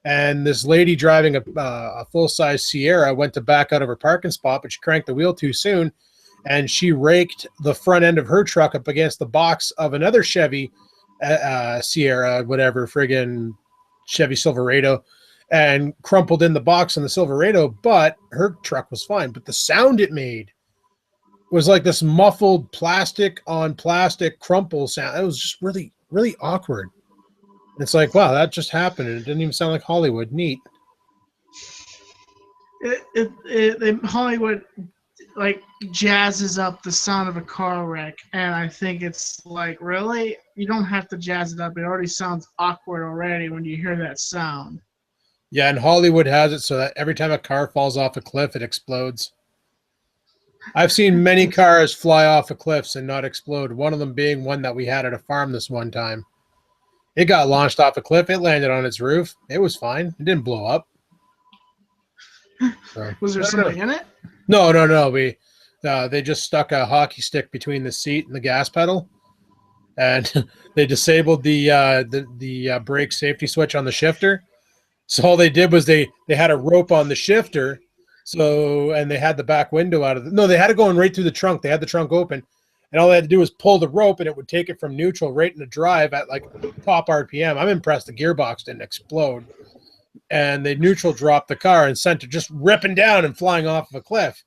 And this lady driving a full-size Sierra went to back out of her parking spot, but she cranked the wheel too soon. And she raked the front end of her truck up against the box of another Chevy Sierra, whatever, friggin' Chevy Silverado, and crumpled in the box on the Silverado. But her truck was fine. But the sound it made was like this muffled plastic on plastic crumple sound. It was just really, really awkward. It's like, wow, that just happened, and it didn't even sound like Hollywood. Neat. Hollywood like jazzes up the sound of a car wreck, and I think it's like, really? You don't have to jazz it up. It already sounds awkward already when you hear that sound. Yeah, and Hollywood has it so that every time a car falls off a cliff, it explodes. I've seen many cars fly off of cliffs and not explode. One of them being one that we had at a farm this one time. It got launched off a cliff. It landed on its roof. It was fine. It didn't blow up. So, Was there somebody in it? No. They just stuck a hockey stick between the seat and the gas pedal, and they disabled the brake safety switch on the shifter. So all they did was they had a rope on the shifter, and they had the back window out of no, they had it going right through the trunk. They had the trunk open, and all they had to do was pull the rope, and it would take it from neutral right into drive at like top RPM. I'm impressed the gearbox didn't explode. And they neutral dropped the car and sent it just ripping down and flying off of a cliff.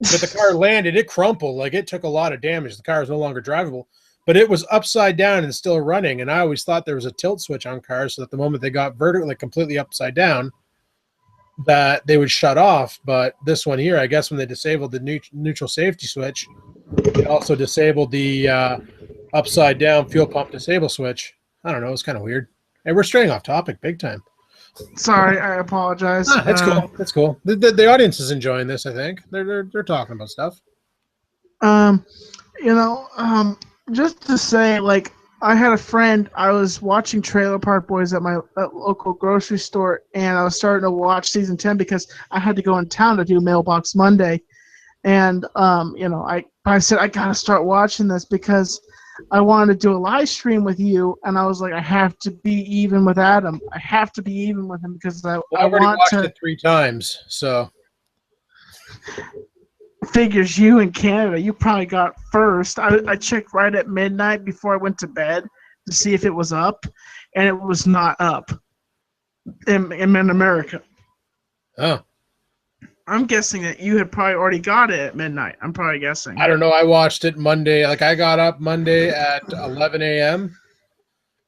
But the car landed, it crumpled, like it took a lot of damage. The car was no longer drivable, but it was upside down and still running. And I always thought there was a tilt switch on cars so that the moment they got vertical, like completely upside down, that they would shut off. But this one here, I guess when they disabled the neutral safety switch, they also disabled the upside down fuel pump disable switch. I don't know, it's kind of weird. Hey, we're straying off topic big time. Sorry, I apologize. That's cool. That's cool. The audience is enjoying this. I think they're talking about stuff. Just to say, like, I had a friend. I was watching Trailer Park Boys at my local grocery store, and I was starting to watch season 10 because I had to go in town to do Mailbox Monday, and I said I gotta start watching this because I wanted to do a live stream with you, and I was like, I have to be even with Adam. I have to be even with him because I already want watched to. it 3 times, so Figures you in Canada, you probably got first. I checked right at midnight before I went to bed to see if it was up, and it was not up in America. Oh. I'm guessing that you had probably already got it at midnight. I'm probably guessing. I don't know. I watched it Monday. Like I got up Monday at 11 a.m.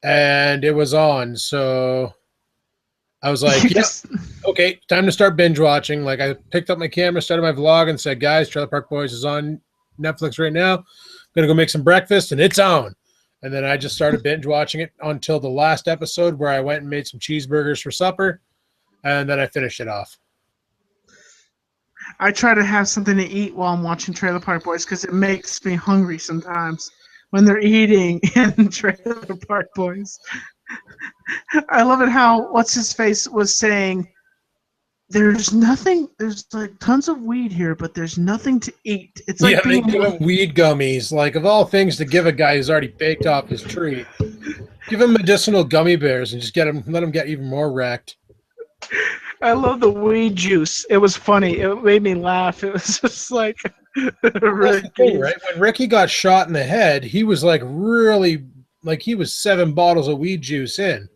and it was on. So I was like, okay, time to start binge watching. Like I picked up my camera, started my vlog, and said, guys, Trailer Park Boys is on Netflix right now. I'm going to go make some breakfast, and it's on. And then I just started binge watching it until the last episode where I went and made some cheeseburgers for supper, and then I finished it off. I try to have something to eat while I'm watching Trailer Park Boys because it makes me hungry sometimes when they're eating in Trailer Park Boys. I love it how What's-His-Face was saying, there's like tons of weed here, but there's nothing to eat. It's like they give him weed gummies. Like, of all things to give a guy who's already baked off his tree, give him medicinal gummy bears and just let him get even more wrecked. I love the weed juice. It was funny. It made me laugh. It was just like really cool, right? When Ricky got shot in the head, he was like really like he was 7 bottles of weed juice in.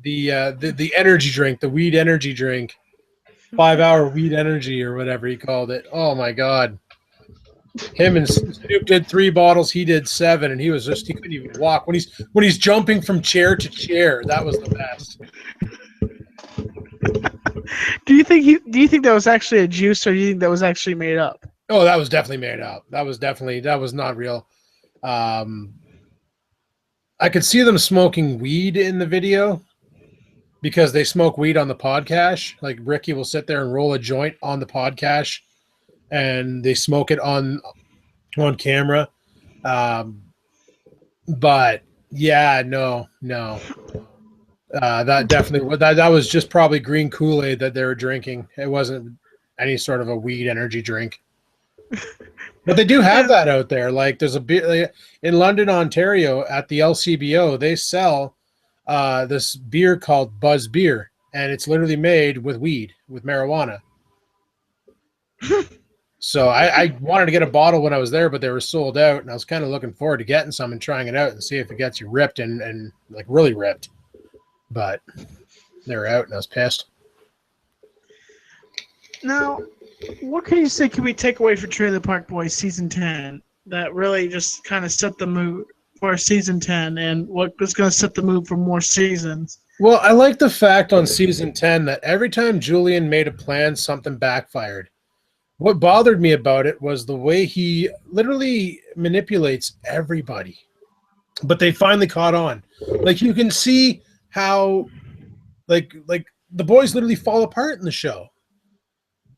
The energy drink, the weed energy drink, 5-hour weed energy or whatever he called it. Oh my God. Him and Snoop did 3 bottles, he did 7, and he couldn't even walk. When he's jumping from chair to chair, that was the best. Do you think that was actually a juice, or do you think that was actually made up? Oh, that was definitely made up. That was not real. I could see them smoking weed in the video because they smoke weed on the podcast. Like Ricky will sit there and roll a joint on the podcast, and they smoke it on camera. But yeah, no. That definitely that was just probably green Kool-Aid that they were drinking. It wasn't any sort of a weed energy drink. But they do have that out there. Like there's a beer in London, Ontario at the LCBO. They sell this beer called Buzz Beer, and it's literally made with weed, with marijuana. So I wanted to get a bottle when I was there, but they were sold out, and I was kind of looking forward to getting some and trying it out and see if it gets you ripped and like really ripped. But they were out, and I was pissed. Now, what can you say can we take away for Trailer Park Boys Season 10 that really just kind of set the mood for Season 10 and what is going to set the mood for more seasons? Well, I like the fact on Season 10 that every time Julian made a plan, something backfired. What bothered me about it was the way he literally manipulates everybody. But they finally caught on. Like, you can see how, like the boys literally fall apart in the show.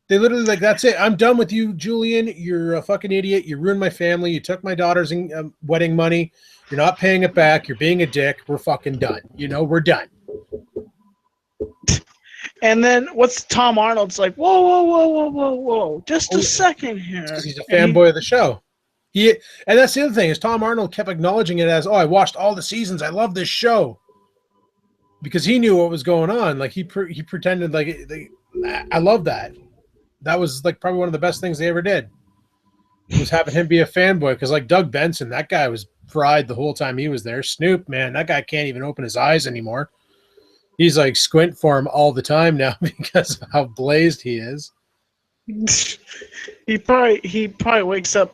They literally like, that's it. I'm done with you, Julian. You're a fucking idiot. You ruined my family. You took my daughter's wedding money. You're not paying it back. You're being a dick. We're fucking done. You know, we're done. And then what's Tom Arnold's like, whoa, whoa, whoa, whoa, whoa, whoa. Just a second here. Because he's a fanboy of the show. And that's the other thing is Tom Arnold kept acknowledging it as, oh, I watched all the seasons. I love this show. Because he knew what was going on. Like he pretended like, I love that. That was like probably one of the best things they ever did. Was having him be a fanboy. Because like Doug Benson, that guy was fried the whole time he was there. Snoop, man, that guy can't even open his eyes anymore. He's like squint for him all the time now because of how blazed he is. He probably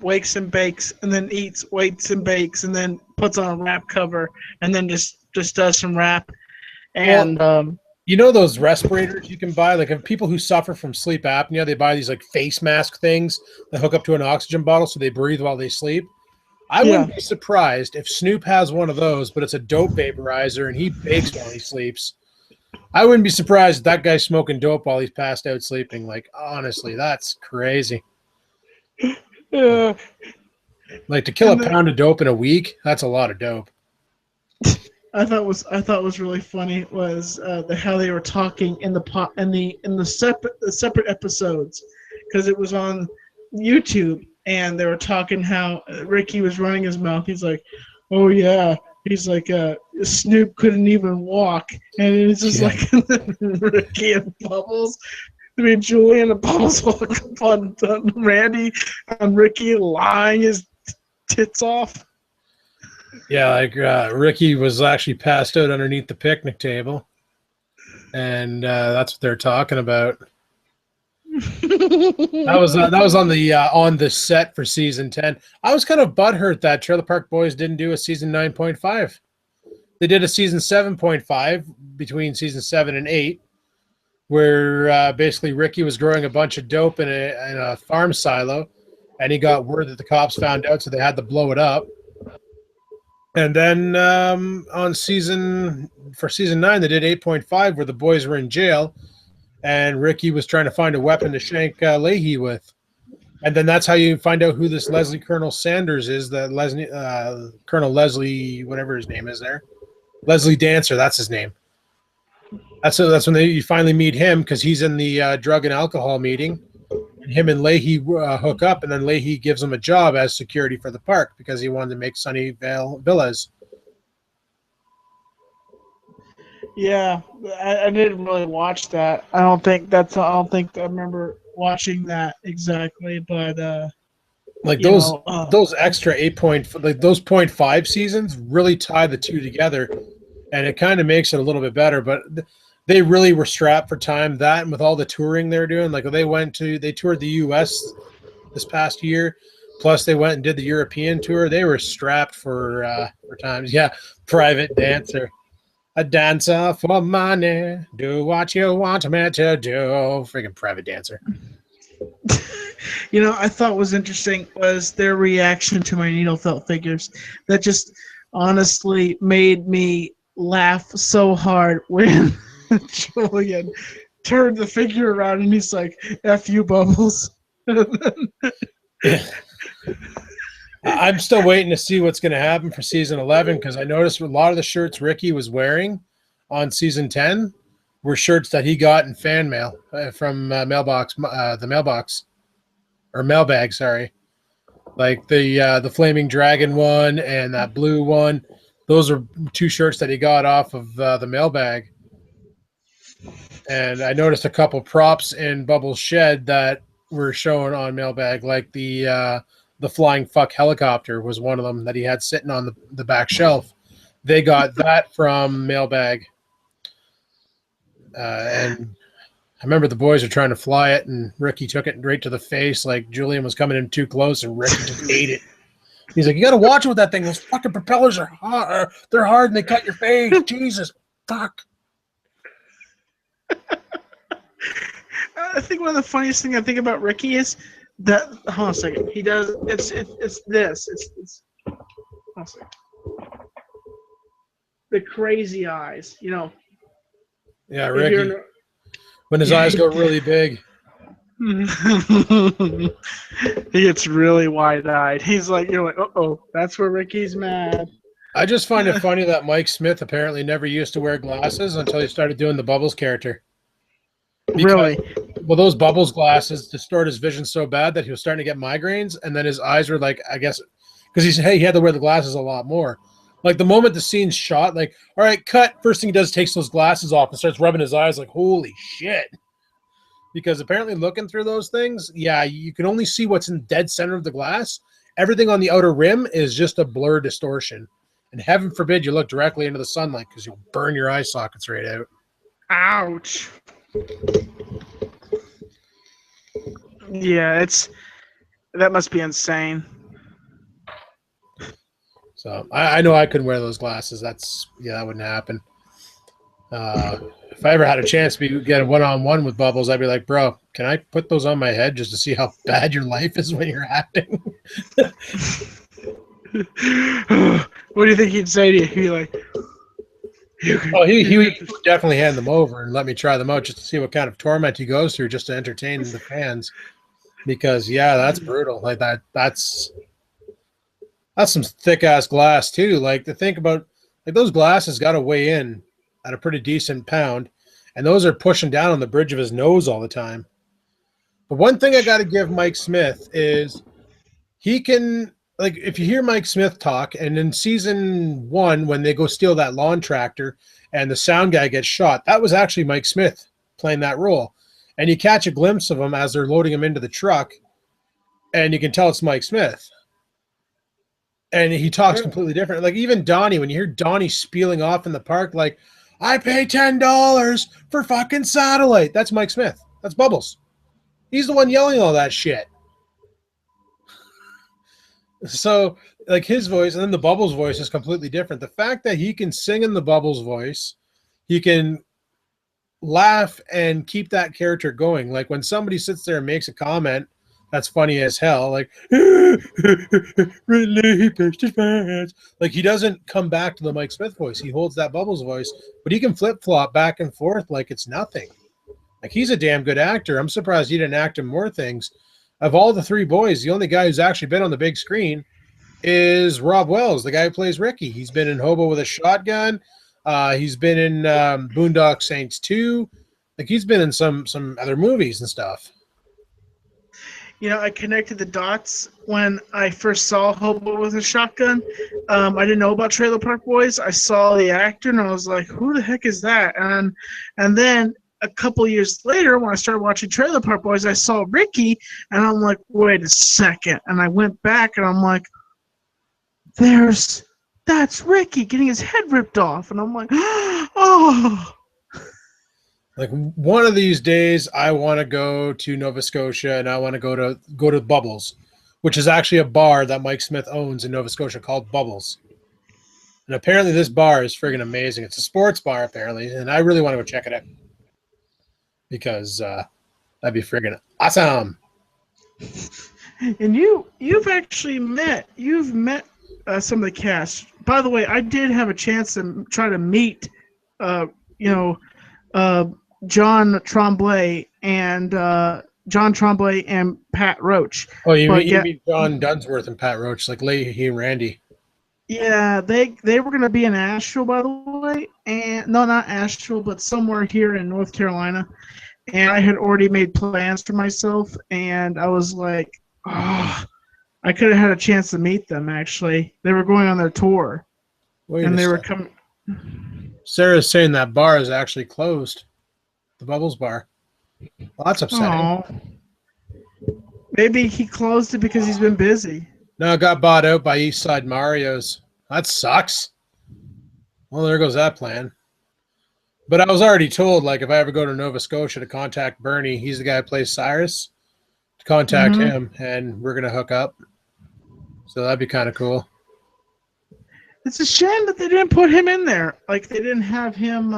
wakes and bakes, and then eats, waits and bakes, and then puts on a rap cover, and then just does some rap. And you know those respirators you can buy, like if people who suffer from sleep apnea, they buy these like face mask things that hook up to an oxygen bottle so they breathe while they sleep. I wouldn't be surprised if Snoop has one of those, but it's a dope vaporizer and he bakes while he sleeps. I wouldn't be surprised if that guy's smoking dope while he's passed out sleeping. Like, honestly, that's crazy. Like to kill a pound of dope in a week, that's a lot of dope. I thought was really funny was how they were talking in the separate episodes, because it was on YouTube and they were talking how Ricky was running his mouth. He's like, oh yeah. He's like, Snoop couldn't even walk. And it's just like Ricky and Bubbles. I mean, Julian and Bubbles walk up on Randy and Ricky lying his tits off. Yeah, like Ricky was actually passed out underneath the picnic table. And that's what they're talking about. That was on the set for season 10. I was kind of butthurt that Trailer Park Boys didn't do a season 9.5. They did a season 7.5 between season 7 and 8, where basically Ricky was growing a bunch of dope in a farm silo, and he got word that the cops found out, so they had to blow it up. And then for season 9, they did 8.5, where the boys were in jail. And Ricky was trying to find a weapon to shank Leahy with. And then that's how you find out who this Leslie Colonel Sanders is, Colonel Leslie, whatever his name is there. Leslie Dancer, that's his name. That's when you finally meet him, because he's in the drug and alcohol meeting. And him and Leahy hook up, and then Leahy gives him a job as security for the park because he wanted to make Sunnyvale Villas. Yeah, I didn't really watch that. I don't think I remember watching that exactly, but like those extra 0.5 seasons really tie the two together, and it kind of makes it a little bit better. But they really were strapped for time. That, and with all the touring they're doing, like they toured the U.S. this past year, plus they went and did the European tour. They were strapped for times. Yeah, Private Dancer. A dancer for money. Do what you want me to do. Freaking Private Dancer. You know, I thought was interesting was their reaction to my needle felt figures. That just honestly made me laugh so hard when Julian turned the figure around and he's like, F you, Bubbles. I'm still waiting to see what's going to happen for season 11, because I noticed a lot of the shirts Ricky was wearing on season 10 were shirts that he got in fan mail from the mailbag, sorry. Like the Flaming Dragon one and that blue one. Those are two shirts that he got off of the mailbag. And I noticed a couple props in Bubbles' shed that were shown on mailbag, like the flying fuck helicopter was one of them that he had sitting on the back shelf. They got that from mailbag. And I remember the boys were trying to fly it, and Ricky took it right to the face. Like Julian was coming in too close, and Ricky just ate it. He's like, you got to watch with that thing. Those fucking propellers are hard. They're hard, and they cut your face. Jesus, fuck. I think one of the funniest things I think about Ricky is that. Hold on a second. He does. It's this. It's. Hold on a second. The crazy eyes. You know. Yeah, Ricky. when his eyes go really big. He gets really wide-eyed. He's like, you're like, uh-oh, that's where Ricky's mad. I just find it funny that Mike Smith apparently never used to wear glasses until he started doing the Bubbles character. Because, Really? well, those Bubbles glasses distort his vision so bad that he was starting to get migraines, and then his eyes were like, I guess, because he had to wear the glasses a lot more. Like the moment the scene's shot, like, all right, cut. First thing he does is takes those glasses off and starts rubbing his eyes like, holy shit. Because apparently looking through those things, yeah, you can only see what's in the dead center of the glass. Everything on the outer rim is just a blur distortion. And heaven forbid you look directly into the sunlight because you'll burn your eye sockets right out. Ouch. Yeah, that must be insane. So I know I couldn't wear those glasses. That wouldn't happen. If I ever had a chance to get a one-on-one with Bubbles, I'd be like, bro, can I put those on my head just to see how bad your life is when you're acting? What do you think he'd say to you? He'd be like, he would definitely hand them over and let me try them out just to see what kind of torment he goes through just to entertain the fans. Because, yeah, that's brutal. Like that's some thick-ass glass, too. Like, to think about, like, those glasses got to weigh in at a pretty decent pound, and those are pushing down on the bridge of his nose all the time. But one thing I got to give Mike Smith is he can, like, if you hear Mike Smith talk, and in season 1, when they go steal that lawn tractor and the sound guy gets shot, that was actually Mike Smith playing that role. And you catch a glimpse of him as they're loading him into the truck, and you can tell it's Mike Smith. And he talks completely different. Like, even Donnie, when you hear Donnie spieling off in the park, like, I pay $10 for fucking satellite. That's Mike Smith. That's Bubbles. He's the one yelling all that shit. So, like, his voice and then the Bubbles voice is completely different. The fact that he can sing in the Bubbles voice, he can laugh and keep that character going. Like, when somebody sits there and makes a comment that's funny as hell, like, really pushed his pants. Like, he doesn't come back to the Mike Smith voice. He holds that Bubbles voice, but he can flip-flop back and forth like it's nothing. Like, he's a damn good actor. I'm surprised he didn't act in more things. Of all the three boys, the only guy who's actually been on the big screen is Rob Wells, the guy who plays Ricky. He's been in Hobo with a Shotgun. He's been in Boondock Saints 2. Like, he's been in some other movies and stuff. You know, I connected the dots when I first saw Hobo with a Shotgun. I didn't know about Trailer Park Boys. I saw the actor, and I was like, who the heck is that? And then a couple years later, when I started watching Trailer Park Boys, I saw Ricky, and I'm like, wait a second. And I went back, and I'm like, that's Ricky getting his head ripped off. And I'm like, oh. Like, one of these days, I want to go to Nova Scotia, and I want to go to Bubbles, which is actually a bar that Mike Smith owns in Nova Scotia called Bubbles. And apparently this bar is friggin' amazing. It's a sports bar, apparently, and I really want to go check it out because that'd be friggin' awesome. And you've actually met some of the cast. By the way, I did have a chance to try to meet, John Tremblay and Pat Roach. Oh, you mean John Dunsworth and Pat Roach, like Leahy and Randy. Yeah, they were going to be in Asheville, by the way, and no, not Asheville, but somewhere here in North Carolina. And I had already made plans for myself, and I was like, oh, I could have had a chance to meet them. Actually, they were going on their tour, and they were coming. Sarah's saying that bar is actually closed. The Bubbles bar. Well, that's upsetting. Aww. Maybe he closed it because he's been busy. No, it got bought out by East Side Mario's. That sucks. Well, there goes that plan. But I was already told, like, if I ever go to Nova Scotia to contact Bernie, he's the guy who plays Cyrus, to contact him, and we're going to hook up. So that'd be kind of cool. It's a shame that they didn't put him in there. Like, they didn't have him.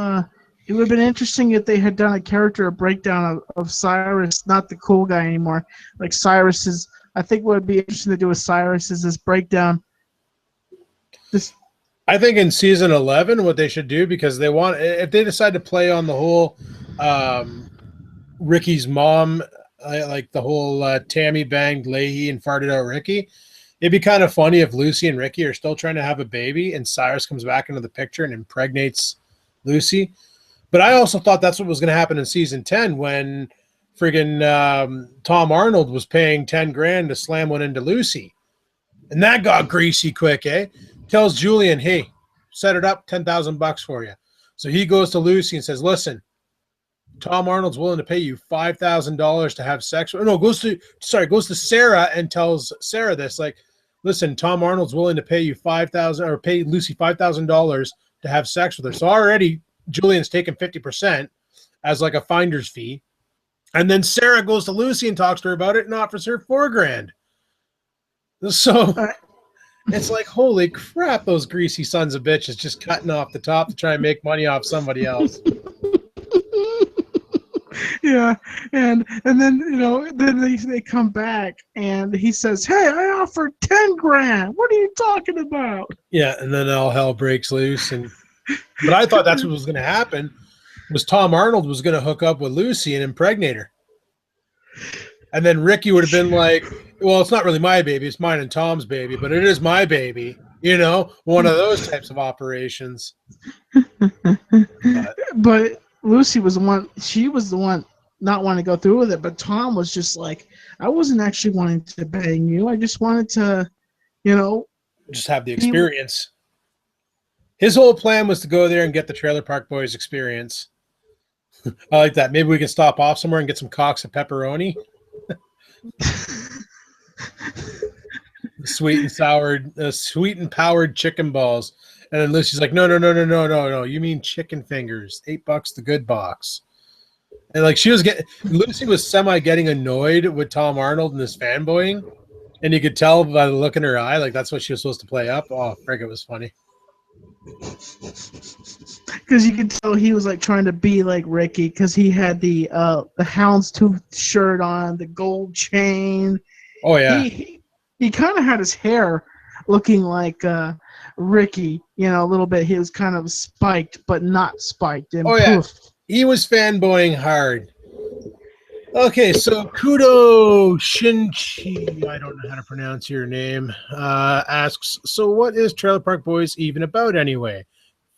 It would have been interesting if they had done a breakdown of Cyrus, not the cool guy anymore. Like, Cyrus I think what would be interesting to do with Cyrus is this breakdown. I think in season 11, what they should do, because if they decide to play on the whole Ricky's mom, like the whole Tammy banged Leahy and farted out Ricky. It'd be kind of funny if Lucy and Ricky are still trying to have a baby and Cyrus comes back into the picture and impregnates Lucy. But I also thought that's what was going to happen in season 10 when friggin' Tom Arnold was paying 10 grand to slam one into Lucy. And that got greasy quick, eh? Tells Julian, hey, set it up, $10,000 for you. So he goes to Lucy and says, listen, Tom Arnold's willing to pay you $5,000 to have sex. No, goes to Sarah and tells Sarah this, like, listen, Tom Arnold's willing to pay you $5,000 or pay Lucy $5,000 to have sex with her. So already Julian's taken 50% as like a finder's fee. And then Sarah goes to Lucy and talks to her about it and offers her $4 grand. So it's like, holy crap, those greasy sons of bitches just cutting off the top to try and make money off somebody else. Yeah, and then then they come back and he says, "Hey, I offered 10 grand. What are you talking about?" Yeah, and then all hell breaks loose. But I thought that's what was going to happen. Was Tom Arnold was going to hook up with Lucy and impregnate her, and then Ricky would have been like, "Well, it's not really my baby; it's mine and Tom's baby, but it is my baby." One of those types of operations. But Lucy was the one. She was the one not wanting to go through with it. But Tom was just like, I wasn't actually wanting to bang you. I just wanted to, just have the experience. His whole plan was to go there and get the Trailer Park Boys experience. I like that. Maybe we can stop off somewhere and get some cocks of pepperoni. Sweet and powdered chicken balls. And then Lucy's like, no. You mean chicken fingers. $8 the good box. And like Lucy was getting annoyed with Tom Arnold and his fanboying. And you could tell by the look in her eye, like that's what she was supposed to play up. Oh, frig, it was funny. Because you could tell he was like trying to be like Ricky because he had the houndstooth shirt on, the gold chain. Oh yeah. He kind of had his hair looking like Ricky, a little bit. He was kind of spiked, but not spiked. And yeah. He was fanboying hard. Okay, so Kudo Shinchi, I don't know how to pronounce your name, asks, so what is Trailer Park Boys even about anyway?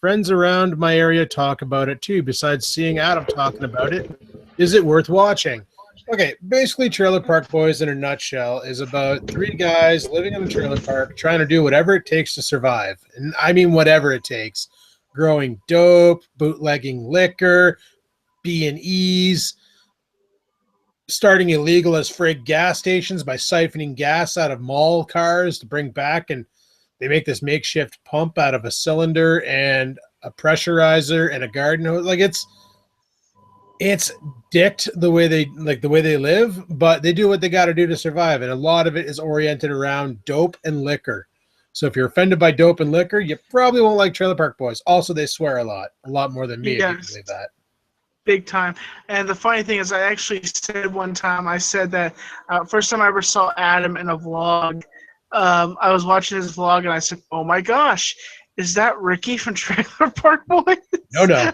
Friends around my area talk about it too. Besides seeing Adam talking about it, is it worth watching? Okay, basically Trailer Park Boys in a nutshell is about 3 guys living in a trailer park trying to do whatever it takes to survive. And I mean whatever it takes. Growing dope, bootlegging liquor, B&Es, starting illegal as frig gas stations by siphoning gas out of mall cars to bring back, and they make this makeshift pump out of a cylinder and a pressurizer and a garden hose. Like it's dicked the way they live, but they do what they got to do to survive. And a lot of it is oriented around dope and liquor. So if you're offended by dope and liquor, you probably won't like Trailer Park Boys. Also, they swear a lot more than me. Yes. If you believe that. Big time. And the funny thing is I actually said one time, I said that first time I ever saw Adam in a vlog, I was watching his vlog and I said, oh my gosh, is that Ricky from Trailer Park Boys? No.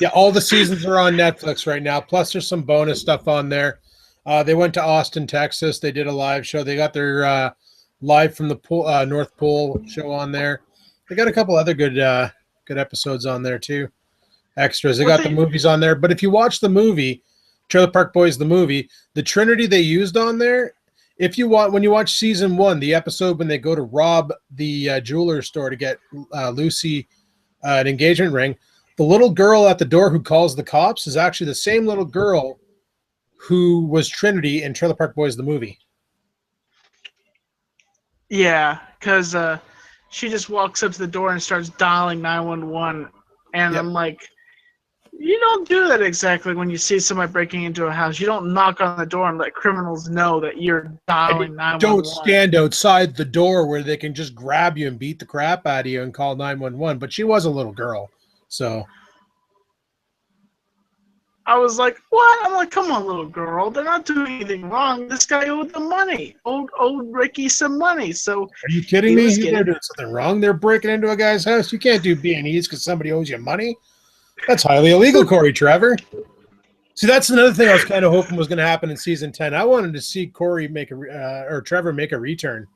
Yeah, all the seasons are on Netflix right now. Plus there's some bonus stuff on there. They went to Austin, Texas. They did a live show. They got their live from the North Pole show on there. They got a couple other good episodes on there too. Extras. They got the movies on there. But if you watch the movie, Trailer Park Boys, the movie, the Trinity they used on there, when you watch season 1, the episode when they go to rob the jeweler store to get Lucy an engagement ring, the little girl at the door who calls the cops is actually the same little girl who was Trinity in Trailer Park Boys, the movie. Yeah, because she just walks up to the door and starts dialing 911. And yep. I'm like, you don't do that exactly when you see somebody breaking into a house. You don't knock on the door and let criminals know that you're dialing 911. Don't stand outside the door where they can just grab you and beat the crap out of you and call 911. But she was a little girl, so... I was like, what? I'm like, come on, little girl. They're not doing anything wrong. This guy owed them money. Owed Ricky some money. So are you kidding me? They're doing something wrong. They're breaking into a guy's house. You can't do B&Es because somebody owes you money. That's highly illegal, Corey Trevor. See, that's another thing I was kind of hoping was going to happen in season 10. I wanted to see Corey make or Trevor make a return.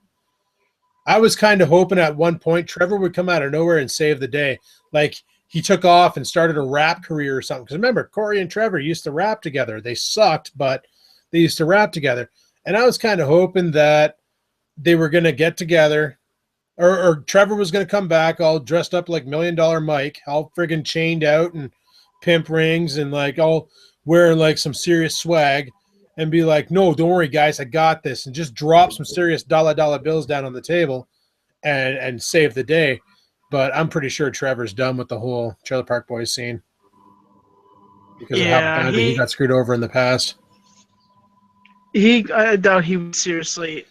I was kind of hoping at one point Trevor would come out of nowhere and save the day. Like he took off and started a rap career or something. Because remember, Corey and Trevor used to rap together. They sucked, but they used to rap together. And I was kind of hoping that they were going to get together, or Trevor was going to come back all dressed up like $1 Million Mike, all friggin' chained out and pimp rings and like all wearing like some serious swag, and be like, no, don't worry, guys, I got this, and just drop some serious dollar bills down on the table and save the day. But I'm pretty sure Trevor's done with the whole Trailer Park Boys scene because of how badly he got screwed over in the past. I doubt he would seriously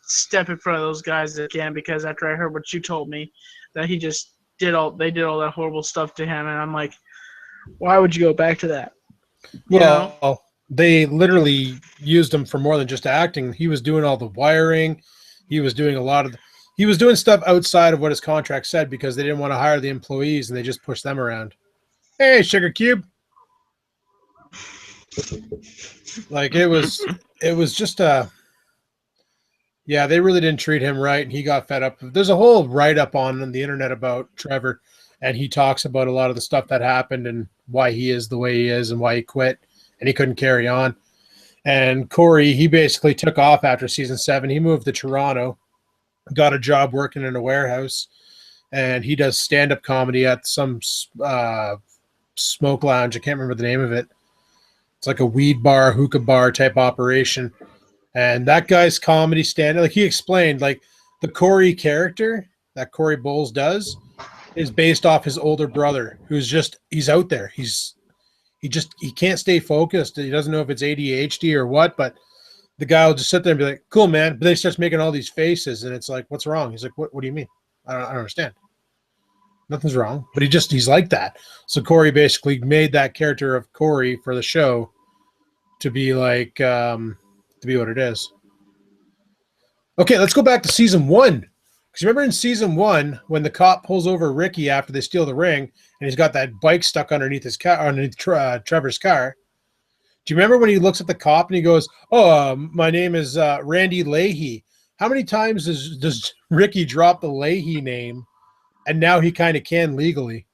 step in front of those guys again, because after I heard what you told me, that he just did all that horrible stuff to him, and I'm like, why would you go back to that? Well, they literally used him for more than just acting. He was doing all the wiring. He was doing he was doing stuff outside of what his contract said because they didn't want to hire the employees, and they just pushed them around. Hey, Sugar Cube. Like it was just yeah, they really didn't treat him right, and he got fed up. There's a whole write-up on the internet about Trevor, and he talks about a lot of the stuff that happened and why he is the way he is and why he quit and he couldn't carry on. And Corey, he basically took off after season 7. He moved to Toronto, got a job working in a warehouse, and he does stand-up comedy at some smoke lounge. I can't remember the name of it. It's like a weed bar, hookah bar type operation. And that guy's comedy stand, like he explained, like the Corey character that Corey Bowles does is based off his older brother, who's just, he's out there. He can't stay focused. He doesn't know if it's ADHD or what, but the guy will just sit there and be like, cool, man. But then he starts making all these faces, and it's like, what's wrong? He's like, what do you mean? I don't understand. Nothing's wrong. But he's like that. So Corey basically made that character of Corey for the show to be like, to be what it is. Okay, let's go back to season 1. Because remember in season 1, when the cop pulls over Ricky after they steal the ring, and he's got that bike stuck underneath his car, underneath Trevor's car. Do you remember when he looks at the cop and he goes, "Oh, my name is Randy Leahy"? How many times does Ricky drop the Leahy name, and now he kind of can legally?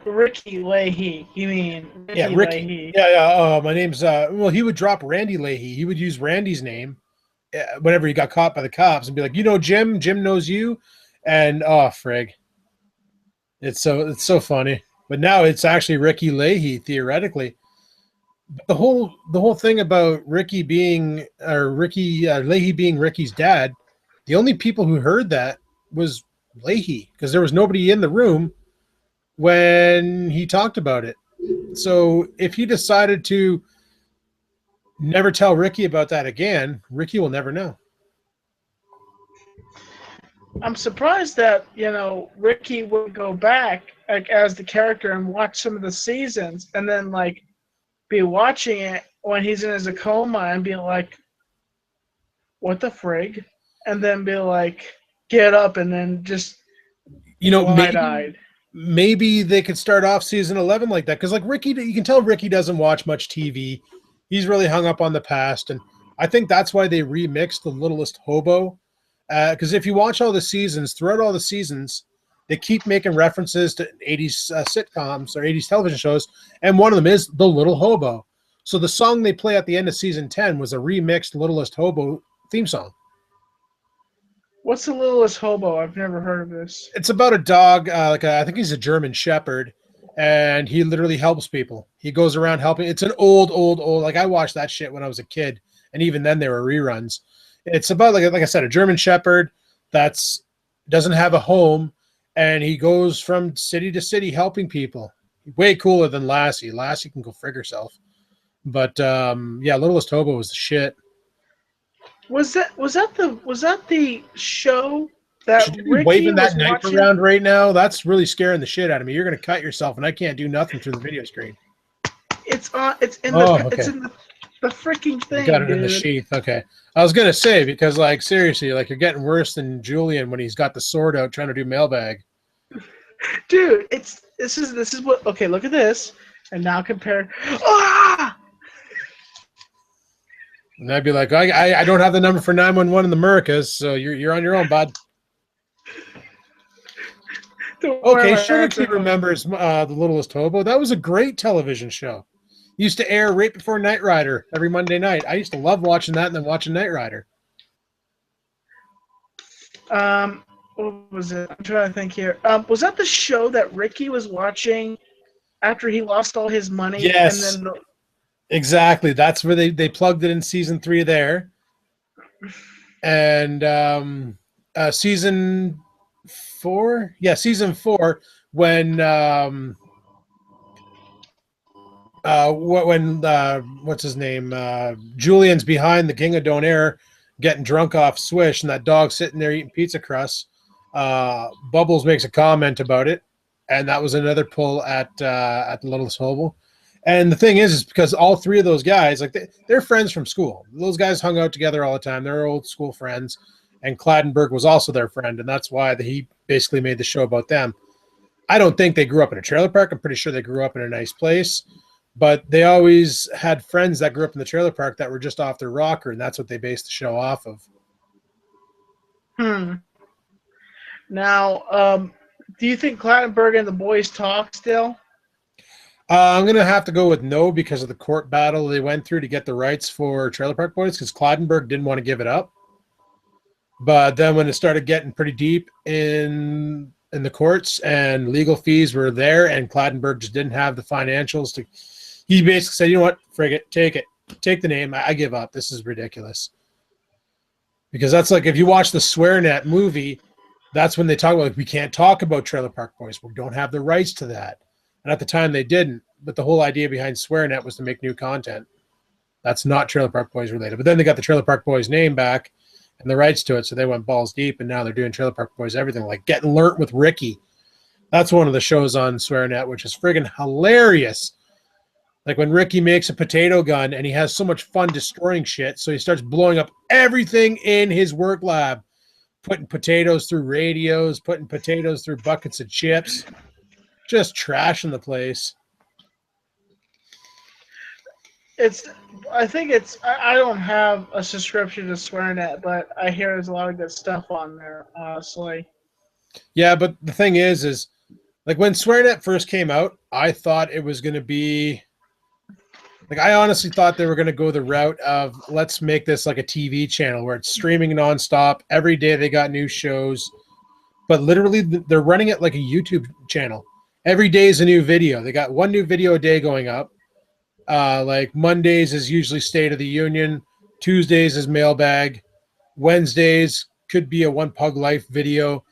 Ricky Leahy. You mean Ricky Leahy? Yeah. My name's well, he would drop Randy Leahy. He would use Randy's name whenever he got caught by the cops and be like, "You know Jim. Jim knows you," and oh frig, it's so funny. But now it's actually Ricky Leahy theoretically. The whole thing about Ricky being Leahy being Ricky's dad, the only people who heard that was Leahy, because there was nobody in the room when he talked about it. So if he decided to never tell Ricky about that again, Ricky will never know. I'm surprised that, Ricky would go back like as the character and watch some of the seasons and then like be watching it when he's in his coma and be like, what the frig? And then be like, get up and then just wide-eyed. Maybe they could start off season 11 like that, because like Ricky, you can tell Ricky doesn't watch much TV. He's really hung up on the past, and I think that's why they remixed The Littlest Hobo. Because if you watch all the seasons, throughout all the seasons, they keep making references to 80s sitcoms or 80s television shows, and one of them is The Little Hobo. So the song they play at the end of season 10 was a remixed Littlest Hobo theme song. What's The Littlest Hobo? I've never heard of this. It's about a dog, I think he's a German Shepherd, and he literally helps people. He goes around helping. It's an old, like I watched that shit when I was a kid, and even then they were reruns. It's about, like I said, a German Shepherd that's doesn't have a home, and he goes from city to city helping people. Way cooler than Lassie. Lassie can go frig herself. But yeah, Littlest Hobo was the shit. Was that the show that Should you be waving that knife around right now? That's really scaring the shit out of me. You're gonna cut yourself, and I can't do nothing through the video screen. It's on. It's in the freaking You got thing, it in the dude. sheath. Okay. I was gonna say, because like seriously, like you're getting worse than Julian when he's got the sword out trying to do mailbag. Dude, this is what. Okay, look at this, and now compare. Ah! And I'd be like, I don't have the number for 911 in the Americas, so you're on your own, bud. Okay, Sugar Key remembers The Littlest Hobo. That was a great television show. Used to air right before Knight Rider every Monday night. I used to love watching that and then watching Knight Rider. What was it? I'm trying to think here. Was that the show that Ricky was watching after he lost all his money? Yes, And then exactly. That's where they plugged it in season 3 there. And season 4? Yeah, season 4 when what's his name? Julian's behind the King of Donair getting drunk off Swish, and that dog sitting there eating pizza crusts. Bubbles makes a comment about it, and that was another pull at the Littlest Hobo. And the thing is because all three of those guys, like they're friends from school. Those guys hung out together all the time. They're old school friends, and Claddenberg was also their friend, and that's why he basically made the show about them. I don't think they grew up in a trailer park. I'm pretty sure they grew up in a nice place, but they always had friends that grew up in the trailer park that were just off their rocker, and that's what they based the show off of. Now, do you think Clattenburg and the boys talk still? I'm going to have to go with no because of the court battle they went through to get the rights for Trailer Park Boys, because Claddenberg didn't want to give it up. But then when it started getting pretty deep in the courts and legal fees were there, and Claddenberg just didn't have the financials to, he basically said, you know what, frig it, take the name. I give up. This is ridiculous. Because that's like, if you watch the SwearNet movie, that's when they talk about, like, we can't talk about Trailer Park Boys. We don't have the rights to that. And at the time they didn't. But the whole idea behind SwearNet was to make new content. That's not Trailer Park Boys related. But then they got the Trailer Park Boys name back and the rights to it, so they went balls deep, and now they're doing Trailer Park Boys everything, like Getting Learnt with Ricky. That's one of the shows on SwearNet, which is friggin' hilarious. Like when Ricky makes a potato gun and he has so much fun destroying shit, so he starts blowing up everything in his work lab, putting potatoes through radios, putting potatoes through buckets of chips, just trashing the place. I don't have a subscription to SwearNet, but I hear there's a lot of good stuff on there, honestly. Yeah, but the thing is like when SwearNet first came out, I thought it was going to be like, I honestly thought they were going to go the route of, let's make this like a TV channel where it's streaming nonstop. Every day they got new shows, but literally they're running it like a YouTube channel. Every day is a new video. They got one new video a day going up. Like Mondays is usually State of the Union. Tuesdays is mailbag. Wednesdays could be a One Pug Life video.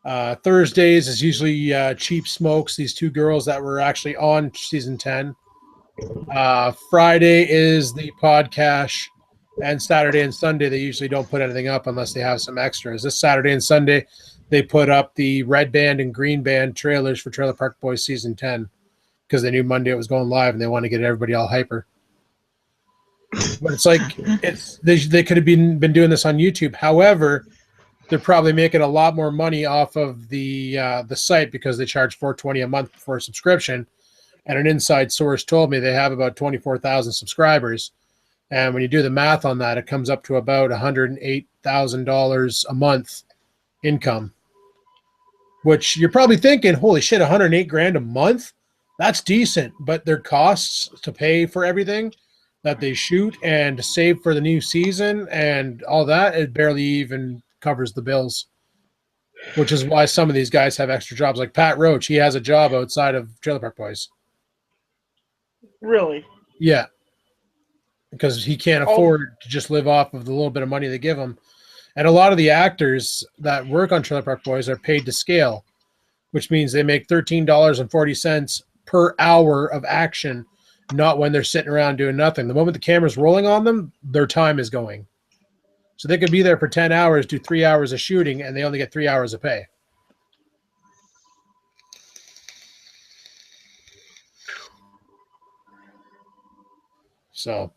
Thursdays is usually Cheap Smokes, these two girls that were actually on season 10. Friday is the podcast, and Saturday and Sunday they usually don't put anything up unless they have some extras. This Saturday and Sunday they put up the red band and green band trailers for Trailer Park Boys season 10 because they knew Monday it was going live and they want to get everybody all hyper. But it's like they could have been doing this on YouTube. However, they're probably making a lot more money off of the site because they charge $4.20 a month for a subscription. And an inside source told me they have about 24,000 subscribers. And when you do the math on that, it comes up to about $108,000 a month income, which you're probably thinking, holy shit, 108 grand a month? That's decent. But their costs to pay for everything that they shoot and to save for the new season and all that, it barely even covers the bills, which is why some of these guys have extra jobs. Like Pat Roach, he has a job outside of Trailer Park Boys. Really? Yeah, because he can't afford to just live off of the little bit of money they give him. And a lot of the actors that work on Trailer Park Boys are paid to scale, which means they make $13.40 per hour of action, not when they're sitting around doing nothing. The moment the camera's rolling on them, their time is going. So they could be there for 10 hours, do 3 hours of shooting, and they only get 3 hours of pay. So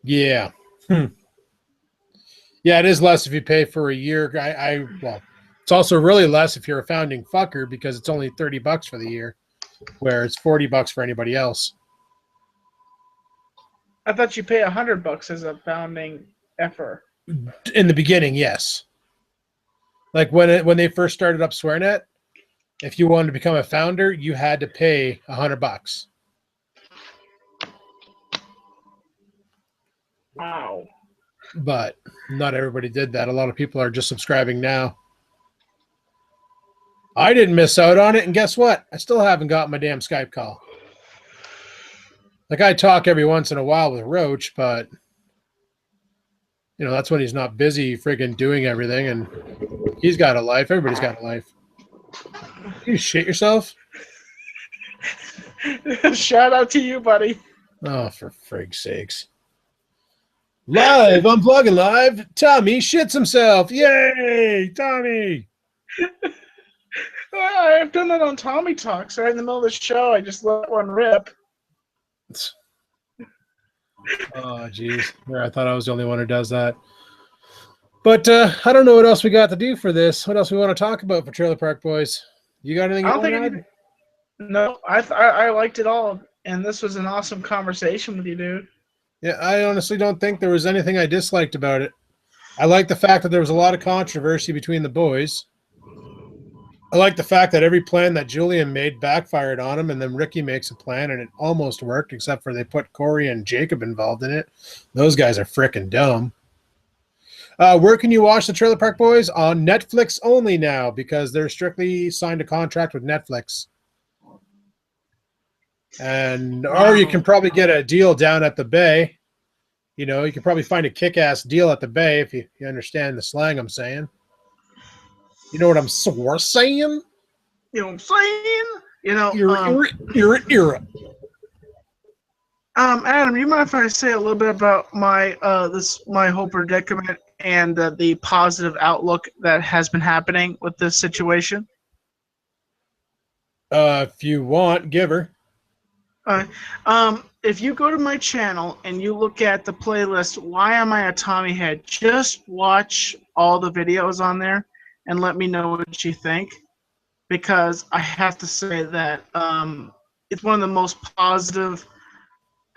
Yeah. Yeah, it is less if you pay for a year. Well, it's also really less if you're a founding fucker because it's only $30 for the year, where it's $40 for anybody else. I thought you pay $100 as a founding effer. In the beginning, yes. Like when they first started up SwearNet, if you wanted to become a founder, you had to pay $100. Wow. But not everybody did that. A lot of people are just subscribing now. I didn't miss out on it, and guess what? I still haven't got my damn Skype call. Like, I talk every once in a while with Roach, but that's when he's not busy friggin' doing everything, and he's got a life. Everybody's got a life. You shit yourself? Shout out to you, buddy. Oh, for frig's sakes. Live, I'm vlogging live. Tommy shits himself. Yay, Tommy. I've done that on Tommy Talks. Right in the middle of the show, I just let one rip. Oh, jeez. I thought I was the only one who does that. But I don't know what else we got to do for this. What else we want to talk about for Trailer Park Boys? You got anything you want to add? No, I liked it all, and this was an awesome conversation with you, dude. Yeah, I honestly don't think there was anything I disliked about it. I like the fact that there was a lot of controversy between the boys. I like the fact that every plan that Julian made backfired on him, and then Ricky makes a plan, and it almost worked, except for they put Corey and Jacob involved in it. Those guys are frickin' dumb. Where can you watch the Trailer Park Boys? On Netflix only now, because they're strictly signed a contract with Netflix. Or you can probably get a deal down at the Bay. You can probably find a kick-ass deal at the Bay if you understand the slang I'm saying. You know what I'm saying? You know what I'm saying? Era. Adam, you mind if I say a little bit about my whole predicament and the positive outlook that has been happening with this situation? If you want, give her. If you go to my channel and you look at the playlist, Why Am I a Tommy Head? Just watch all the videos on there and let me know what you think. Because I have to say that it's one of the most positive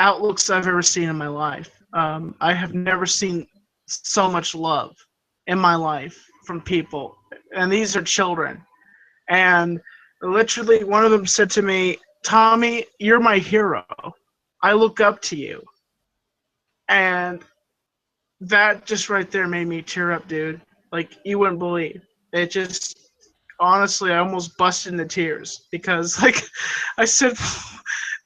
outlooks I've ever seen in my life. I have never seen so much love in my life from people. And these are children. And literally one of them said to me, Tommy, you're my hero. I look up to you. And that just right there made me tear up, dude. Like, you wouldn't believe. It just, honestly, I almost busted into tears. Because, like, I said,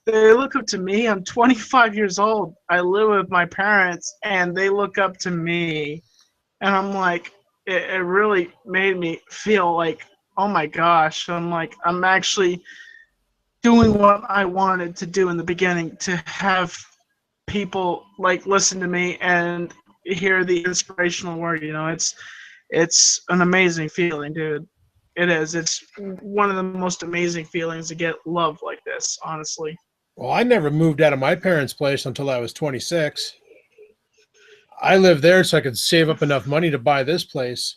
they look up to me. I'm 25 years old. I live with my parents, and they look up to me. And I'm like, it really made me feel like, oh my gosh. I'm like, I'm actually doing what I wanted to do in the beginning, to have people like listen to me and hear the inspirational word. It's an amazing feeling, dude. It is. It's one of the most amazing feelings to get love like this, honestly. Well, I never moved out of my parents' place until I was 26. I lived there so I could save up enough money to buy this place.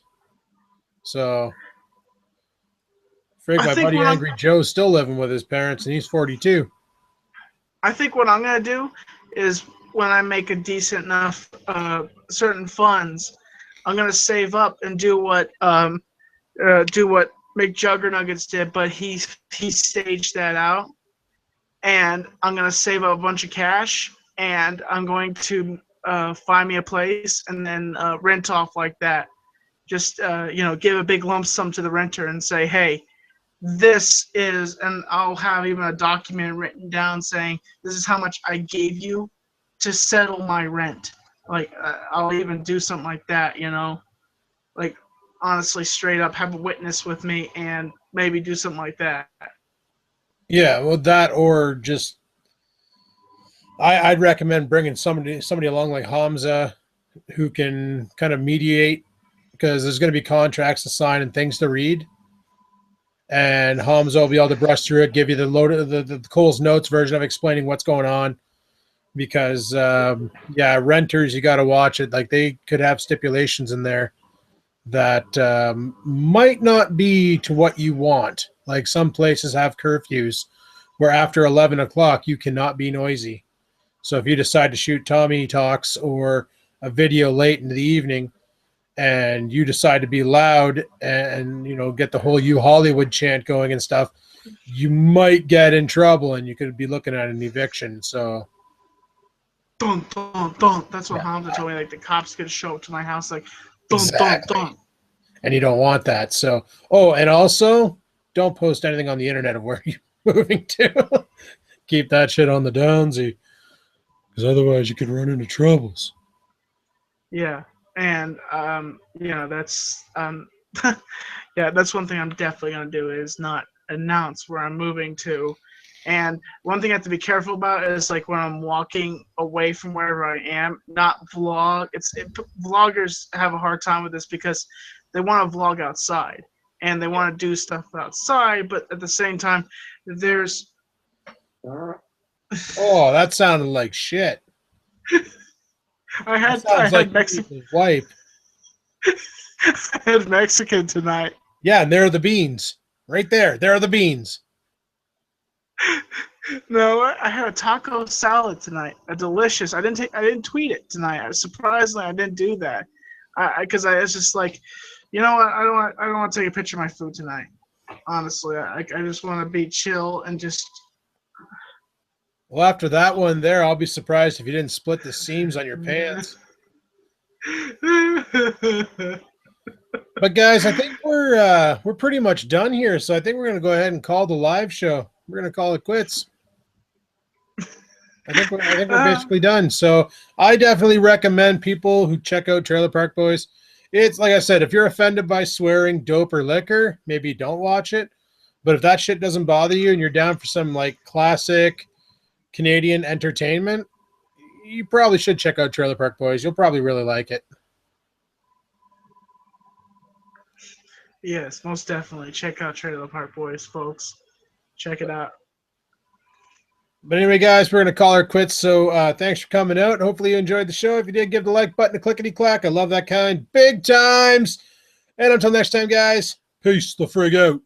So, my buddy Angry Joe's still living with his parents, and he's 42. I think what I'm going to do is when I make a decent enough certain funds, I'm going to save up and do what McJuggernuggets did, but he staged that out. And I'm going to save up a bunch of cash, and I'm going to find me a place and then rent off like that. Just, give a big lump sum to the renter and say, hey, this is, and I'll have even a document written down saying, this is how much I gave you to settle my rent. Like, I'll even do something like that, like, honestly, straight up have a witness with me and maybe do something like that. Yeah, well, that, or just, I'd recommend bringing somebody along like Hamza, who can kind of mediate, because there's going to be contracts to sign and things to read. And Hamza will be able to brush through it, give you the Cole's Notes version of explaining what's going on, because yeah, renters, you got to watch it. Like they could have stipulations in there that might not be to what you want. Like some places have curfews where after 11 o'clock you cannot be noisy. So if you decide to shoot Tommy Talks or a video late into the evening and you decide to be loud and, you know, get the whole "You Hollywood" chant going and stuff, you might get in trouble and you could be looking at an eviction. So Dun, dun, dun. That's what yeah, Hamza told me. Like the cops could show up to my house, like dun, exactly. dun, dun. And you don't want that. So, oh, and also don't post anything on the internet of where you're moving to. Keep that shit on the downsy, because otherwise you could run into troubles. Yeah, and you know, that's yeah, that's one thing I'm definitely gonna do is not announce where I'm moving to. And one thing I have to be careful about is like when I'm walking away from wherever I am, not vlog. Vloggers have a hard time with this because they want to vlog outside and they want to do stuff outside, but at the same time, there's. Oh, that sounded like shit. I had like Mexican wipe. I had Mexican tonight. Yeah, and there are the beans. Right there. There are the beans. No, I had a taco salad tonight. A delicious. I didn't tweet it tonight. Surprisingly, I didn't do that. Because I was just like, you know what? I don't want to take a picture of my food tonight. Honestly, I just want to be chill and just. Well, after that one there, I'll be surprised if you didn't split the seams on your pants. But guys, I think we're pretty much done here. So I think we're going to go ahead and call the live show. We're going to call it quits. I think we're basically done. So I definitely recommend people who check out Trailer Park Boys. It's like I said, if you're offended by swearing, dope, or liquor, maybe don't watch it. But if that shit doesn't bother you and you're down for some like classic Canadian entertainment, you probably should check out Trailer Park Boys. You'll probably really like it. Yes, most definitely. Check out Trailer Park Boys, folks. Check it out. But anyway, guys, we're going to call her quits. So thanks for coming out. Hopefully you enjoyed the show. If you did, give the like button a clickety-clack. I love that kind. Big times. And until next time, guys, peace the frig out.